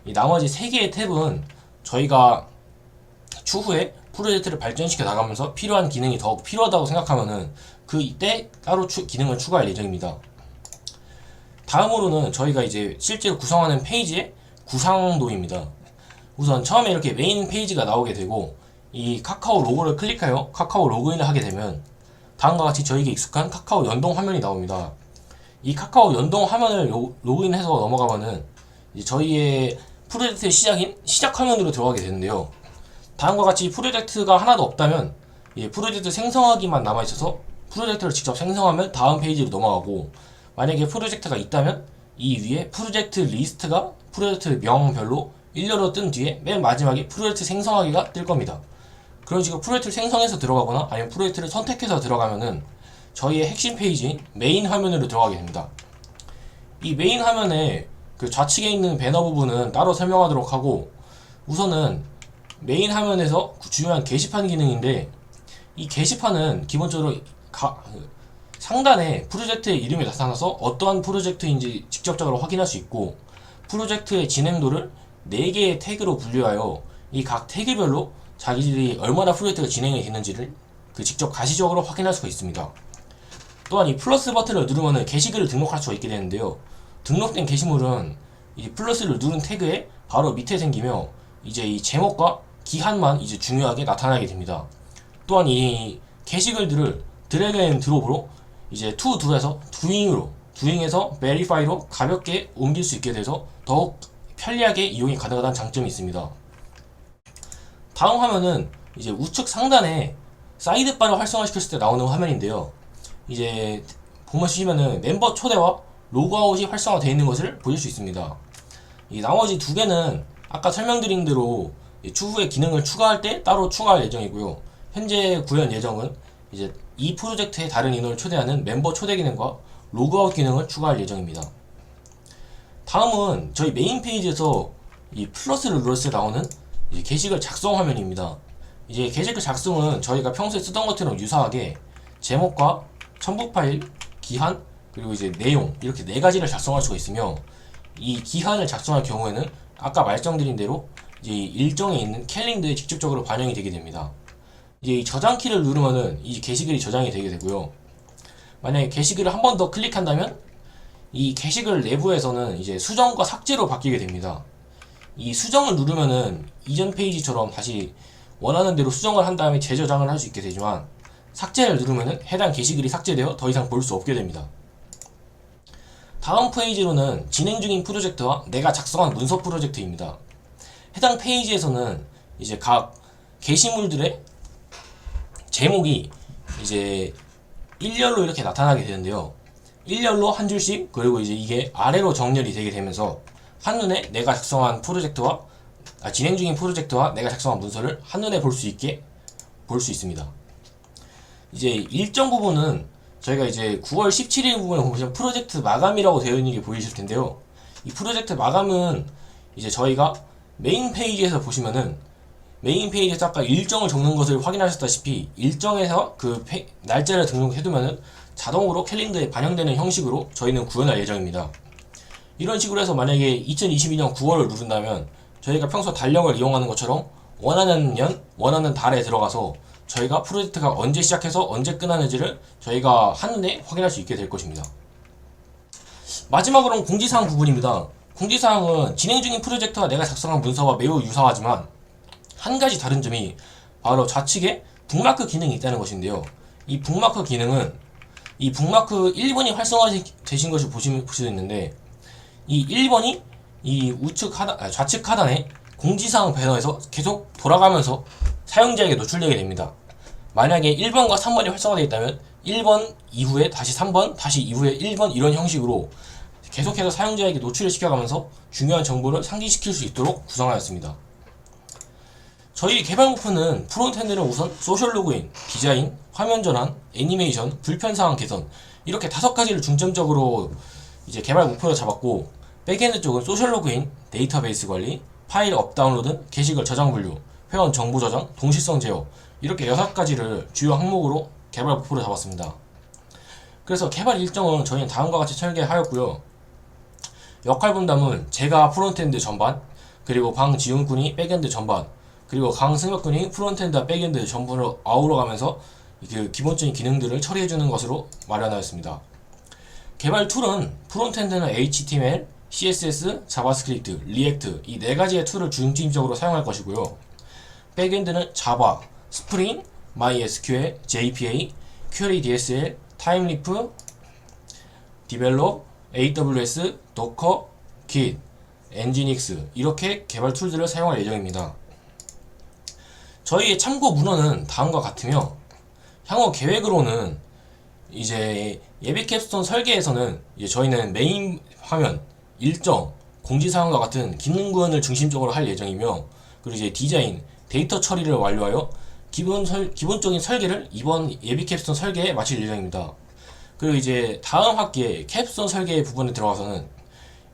이 나머지 3개의 탭은 저희가 추후에 프로젝트를 발전시켜 나가면서 필요한 기능이 더욱 필요하다고 생각하면은 그 이때 따로 기능을 추가할 예정입니다. 다음으로는 저희가 이제 실제로 구성하는 페이지의 구상도입니다. 우선 처음에 이렇게 메인 페이지가 나오게 되고 이 카카오 로고를 클릭하여 카카오 로그인을 하게 되면 다음과 같이 저에게 익숙한 카카오 연동 화면이 나옵니다. 이 카카오 연동 화면을 로그인해서 넘어가면은 이제 저희의 프로젝트의 시작인 시작 화면으로 들어가게 되는데요. 다음과 같이 프로젝트가 하나도 없다면 프로젝트 생성하기만 남아있어서 프로젝트를 직접 생성하면 다음 페이지로 넘어가고, 만약에 프로젝트가 있다면 이 위에 프로젝트 리스트가 프로젝트 명별로 일렬로 뜬 뒤에 맨 마지막에 프로젝트 생성하기가 뜰 겁니다. 그런 식으로 프로젝트를 생성해서 들어가거나 아니면 프로젝트를 선택해서 들어가면은 저희의 핵심 페이지인 메인 화면으로 들어가게 됩니다. 이 메인 화면에 그 좌측에 있는 배너 부분은 따로 설명하도록 하고, 우선은 메인 화면에서 중요한 게시판 기능인데, 이 게시판은 기본적으로 상단에 프로젝트의 이름이 나타나서 어떠한 프로젝트인지 직접적으로 확인할 수 있고, 프로젝트의 진행도를 4개의 태그로 분류하여 이 각 태그별로 자기들이 얼마나 프로젝트가 진행이 되는지를 직접 가시적으로 확인할 수가 있습니다. 또한 이 플러스 버튼을 누르면 게시글을 등록할 수가 있게 되는데요. 등록된 게시물은 이 플러스를 누른 태그에 바로 밑에 생기며 이제 이 제목과 기한만 이제 중요하게 나타나게 됩니다. 또한 이 게시글들을 드래그 앤 드롭으로 이제 to do에서 doing에서 verify로 가볍게 옮길 수 있게 돼서 더욱 편리하게 이용이 가능하다는 장점이 있습니다. 다음 화면은 이제 우측 상단에 사이드바를 활성화시켰을 때 나오는 화면인데요. 이제 보시면은 멤버 초대와 로그아웃이 활성화되어 있는 것을 보실 수 있습니다. 이 나머지 2개는 아까 설명드린 대로 추후에 기능을 추가할 때 따로 추가할 예정이고요. 현재 구현 예정은 이제 이 프로젝트의 다른 인원을 초대하는 멤버 초대 기능과 로그아웃 기능을 추가할 예정입니다. 다음은 저희 메인 페이지에서 이 플러스를 눌렀을 때 나오는 게시글 작성 화면입니다. 이제 게시글 작성은 저희가 평소에 쓰던 것처럼 유사하게 제목과 첨부 파일, 기한, 그리고 이제 내용 이렇게 4가지를 작성할 수가 있으며, 이 기한을 작성할 경우에는 아까 말씀드린 대로 이제 일정에 있는 캘린더에 직접적으로 반영이 되게 됩니다. 이제 이 저장키를 누르면은 이 게시글이 저장이 되게 되고요. 만약에 게시글을 한 번 더 클릭한다면 이 게시글 내부에서는 이제 수정과 삭제로 바뀌게 됩니다. 이 수정을 누르면은 이전 페이지처럼 다시 원하는 대로 수정을 한 다음에 재저장을 할 수 있게 되지만, 삭제를 누르면은 해당 게시글이 삭제되어 더 이상 볼 수 없게 됩니다. 다음 페이지로는 진행 중인 프로젝트와 내가 작성한 문서 프로젝트입니다. 해당 페이지에서는 이제 각 게시물들의 제목이 이제 일렬로 이렇게 나타나게 되는데요. 일렬로 한 줄씩, 그리고 이제 이게 아래로 정렬이 되게 되면서 한눈에 내가 작성한 프로젝트와 진행 중인 프로젝트와 내가 작성한 문서를 한눈에 볼 수 있습니다. 이제 일정 부분은 저희가 이제 9월 17일 부분에 보시면 프로젝트 마감이라고 되어 있는 게 보이실 텐데요. 이 프로젝트 마감은 이제 저희가 메인 페이지에서 보시면은 메인 페이지에서 아까 일정을 적는 것을 확인하셨다시피 일정에서 그 날짜를 등록해두면은 자동으로 캘린더에 반영되는 형식으로 저희는 구현할 예정입니다. 이런 식으로 해서 만약에 2022년 9월을 누른다면 저희가 평소 달력을 이용하는 것처럼 원하는 년, 원하는 달에 들어가서 저희가 프로젝트가 언제 시작해서 언제 끝나는지를 저희가 한눈에 확인할 수 있게 될 것입니다. 마지막으로는 공지사항 부분입니다. 공지사항은 진행 중인 프로젝트와 내가 작성한 문서와 매우 유사하지만 한 가지 다른 점이 바로 좌측에 북마크 기능이 있다는 것인데요. 이 북마크 기능은 이 북마크 1번이 활성화되신 것을 보실 수 있는데 이 1번이 이 좌측 하단에 공지사항 배너에서 계속 돌아가면서 사용자에게 노출되게 됩니다. 만약에 1번과 3번이 활성화되어 있다면 1번 이후에 다시 3번, 다시 이후에 1번 이런 형식으로 계속해서 사용자에게 노출을 시켜가면서 중요한 정보를 상기시킬 수 있도록 구성하였습니다. 저희 개발 목표는 프론트엔드는 우선 소셜 로그인, 디자인, 화면 전환, 애니메이션, 불편사항 개선 이렇게 5가지를 중점적으로 이제 개발 목표로 잡았고 백엔드 쪽은 소셜 로그인, 데이터베이스 관리, 파일 업다운로드, 게시글 저장 분류, 회원 정보 저장, 동시성 제어 이렇게 6가지를 주요 항목으로 개발 목표로 잡았습니다. 그래서 개발 일정은 저희는 다음과 같이 설계하였고요. 역할 분담은 제가 프론트엔드 전반, 그리고 방지훈군이 백엔드 전반, 그리고 강승혁군이 프론트엔드와 백엔드 전반을 아우러가면서 그 기본적인 기능들을 처리해주는 것으로 마련하였습니다. 개발 툴은 프론트엔드는 HTML, CSS, 자바스크립트, 리액트 이 4가지의 툴을 중심적으로 사용할 것이고요. 백엔드는 자바, 스프링, MySQL, JPA, 퀘리 DSL, 타임리프, 디벨롭, AWS, 도커, Git, 엔지닉스 이렇게 개발 툴들을 사용할 예정입니다. 저희의 참고 문헌은 다음과 같으며 향후 계획으로는 이제 예비 캡스톤 설계에서는 이제 저희는 메인 화면, 일정, 공지사항과 같은 기능 구현을 중심적으로 할 예정이며 그리고 이제 디자인, 데이터 처리를 완료하여 기본적인 설계를 이번 예비 캡스톤 설계에 마칠 예정입니다. 그리고 이제 다음 학기에 캡스톤 설계 부분에 들어가서는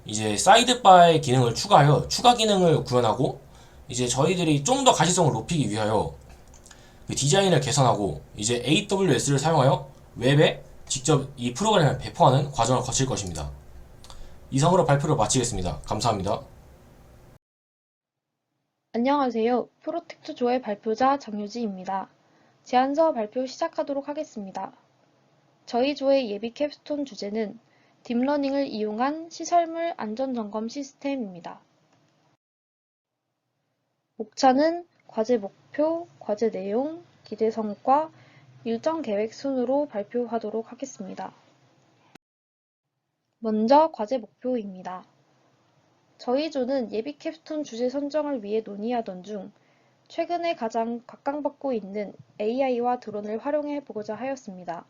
이제 사이드바의 기능을 추가하여 추가 기능을 구현하고 이제 저희들이 좀 더 가시성을 높이기 위하여 그 디자인을 개선하고 이제 AWS를 사용하여 웹에 직접 이 프로그램을 배포하는 과정을 거칠 것입니다. 이상으로 발표를 마치겠습니다. 감사합니다. 안녕하세요. 프로텍트 조의 발표자 장유지입니다. 제안서 발표 시작하도록 하겠습니다. 저희 조의 예비 캡스톤 주제는 딥러닝을 이용한 시설물 안전점검 시스템입니다. 목차는 과제 목표, 과제 내용, 기대 성과, 일정 계획 순으로 발표하도록 하겠습니다. 먼저 과제 목표입니다. 저희 조는 예비 캡스톤 주제 선정을 위해 논의하던 중 최근에 가장 각광받고 있는 AI와 드론을 활용해 보고자 하였습니다.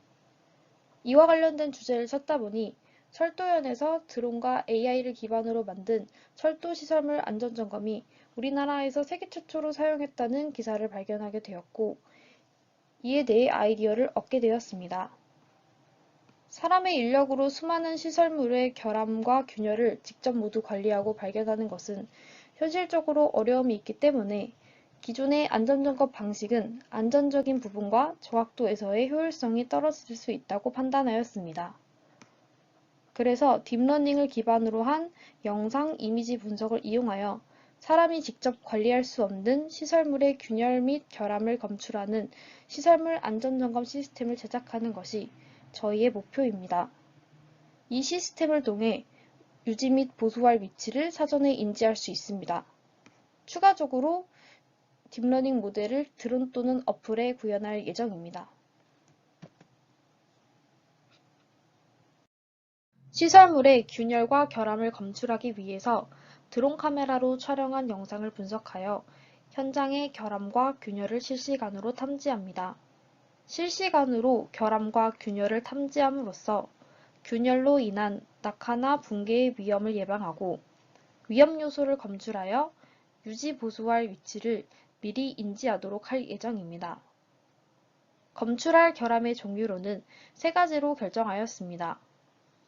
이와 관련된 주제를 찾다 보니 철도연에서 드론과 AI를 기반으로 만든 철도 시설물 안전점검이 우리나라에서 세계 최초로 사용했다는 기사를 발견하게 되었고 이에 대해 아이디어를 얻게 되었습니다. 사람의 인력으로 수많은 시설물의 결함과 균열을 직접 모두 관리하고 발견하는 것은 현실적으로 어려움이 있기 때문에 기존의 안전점검 방식은 안전적인 부분과 정확도에서의 효율성이 떨어질 수 있다고 판단하였습니다. 그래서 딥러닝을 기반으로 한 영상, 이미지 분석을 이용하여 사람이 직접 관리할 수 없는 시설물의 균열 및 결함을 검출하는 시설물 안전점검 시스템을 제작하는 것이 저희의 목표입니다. 이 시스템을 통해 유지 및 보수할 위치를 사전에 인지할 수 있습니다. 추가적으로 딥러닝 모델을 드론 또는 어플에 구현할 예정입니다. 시설물의 균열과 결함을 검출하기 위해서 드론 카메라로 촬영한 영상을 분석하여 현장의 결함과 균열을 실시간으로 탐지합니다. 실시간으로 결함과 균열을 탐지함으로써 균열로 인한 낙하나 붕괴의 위험을 예방하고 위험 요소를 검출하여 유지 보수할 위치를 미리 인지하도록 할 예정입니다. 검출할 결함의 종류로는 3가지로 결정하였습니다.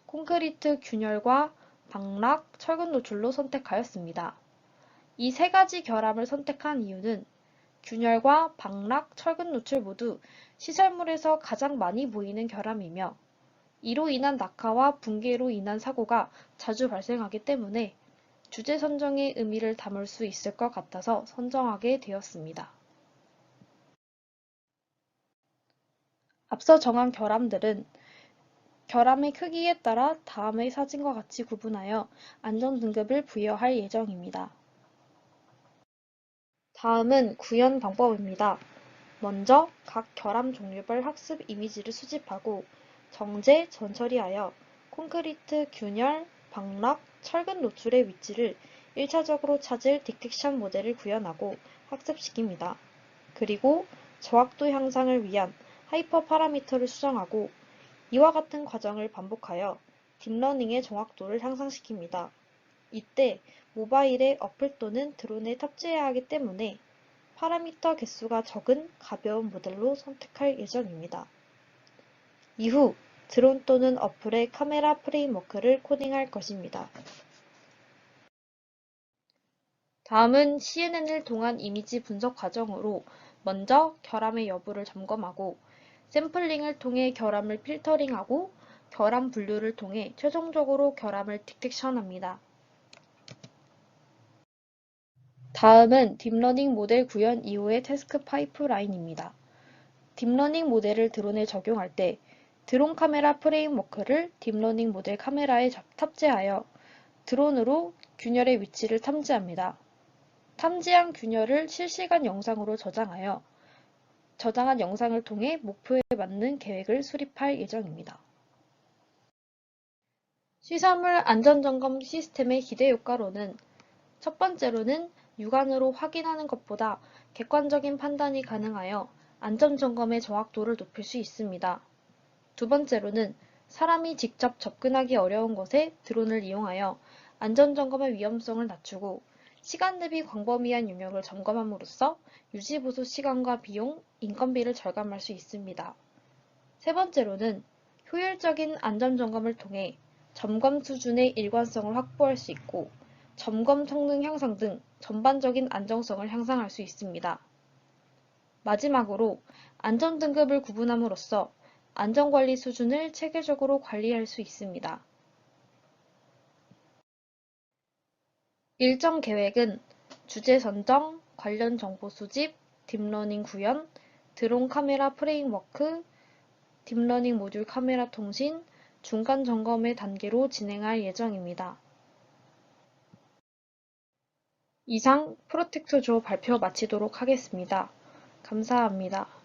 콘크리트 균열과 방락, 철근 노출로 선택하였습니다. 이 3가지 결함을 선택한 이유는 균열과 방락, 철근 노출 모두 시설물에서 가장 많이 보이는 결함이며 이로 인한 낙하와 붕괴로 인한 사고가 자주 발생하기 때문에 주제 선정의 의미를 담을 수 있을 것 같아서 선정하게 되었습니다. 앞서 정한 결함들은 결함의 크기에 따라 다음의 사진과 같이 구분하여 안전등급을 부여할 예정입니다. 다음은 구현 방법입니다. 먼저 각 결함 종류별 학습 이미지를 수집하고 정제, 전처리하여 콘크리트 균열, 방락, 철근 노출의 위치를 1차적으로 찾을 디텍션 모델을 구현하고 학습시킵니다. 그리고 정확도 향상을 위한 하이퍼 파라미터를 수정하고 이와 같은 과정을 반복하여 딥러닝의 정확도를 향상시킵니다. 이때 모바일에 어플 또는 드론에 탑재해야 하기 때문에 파라미터 개수가 적은 가벼운 모델로 선택할 예정입니다. 이후 드론 또는 어플의 카메라 프레임워크를 코딩할 것입니다. 다음은 CNN을 통한 이미지 분석 과정으로 먼저 결함의 여부를 점검하고 샘플링을 통해 결함을 필터링하고 결함 분류를 통해 최종적으로 결함을 디텍션합니다. 다음은 딥러닝 모델 구현 이후의 태스크 파이프라인입니다. 딥러닝 모델을 드론에 적용할 때 드론 카메라 프레임워크를 딥러닝 모델 카메라에 탑재하여 드론으로 균열의 위치를 탐지합니다. 탐지한 균열을 실시간 영상으로 저장하여 저장한 영상을 통해 목표에 맞는 계획을 수립할 예정입니다. 시설물 안전점검 시스템의 기대 효과로는 첫 번째로는 육안으로 확인하는 것보다 객관적인 판단이 가능하여 안전점검의 정확도를 높일 수 있습니다. 두 번째로는 사람이 직접 접근하기 어려운 곳에 드론을 이용하여 안전점검의 위험성을 낮추고 시간 대비 광범위한 영역을 점검함으로써 유지보수 시간과 비용, 인건비를 절감할 수 있습니다. 세 번째로는 효율적인 안전점검을 통해 점검 수준의 일관성을 확보할 수 있고 점검 성능 향상 등 전반적인 안정성을 향상할 수 있습니다. 마지막으로 안전등급을 구분함으로써 안전관리 수준을 체계적으로 관리할 수 있습니다. 일정 계획은 주제 선정, 관련 정보 수집, 딥러닝 구현, 드론 카메라 프레임워크, 딥러닝 모듈 카메라 통신, 중간 점검의 단계로 진행할 예정입니다. 이상 프로텍트조 발표 마치도록 하겠습니다. 감사합니다.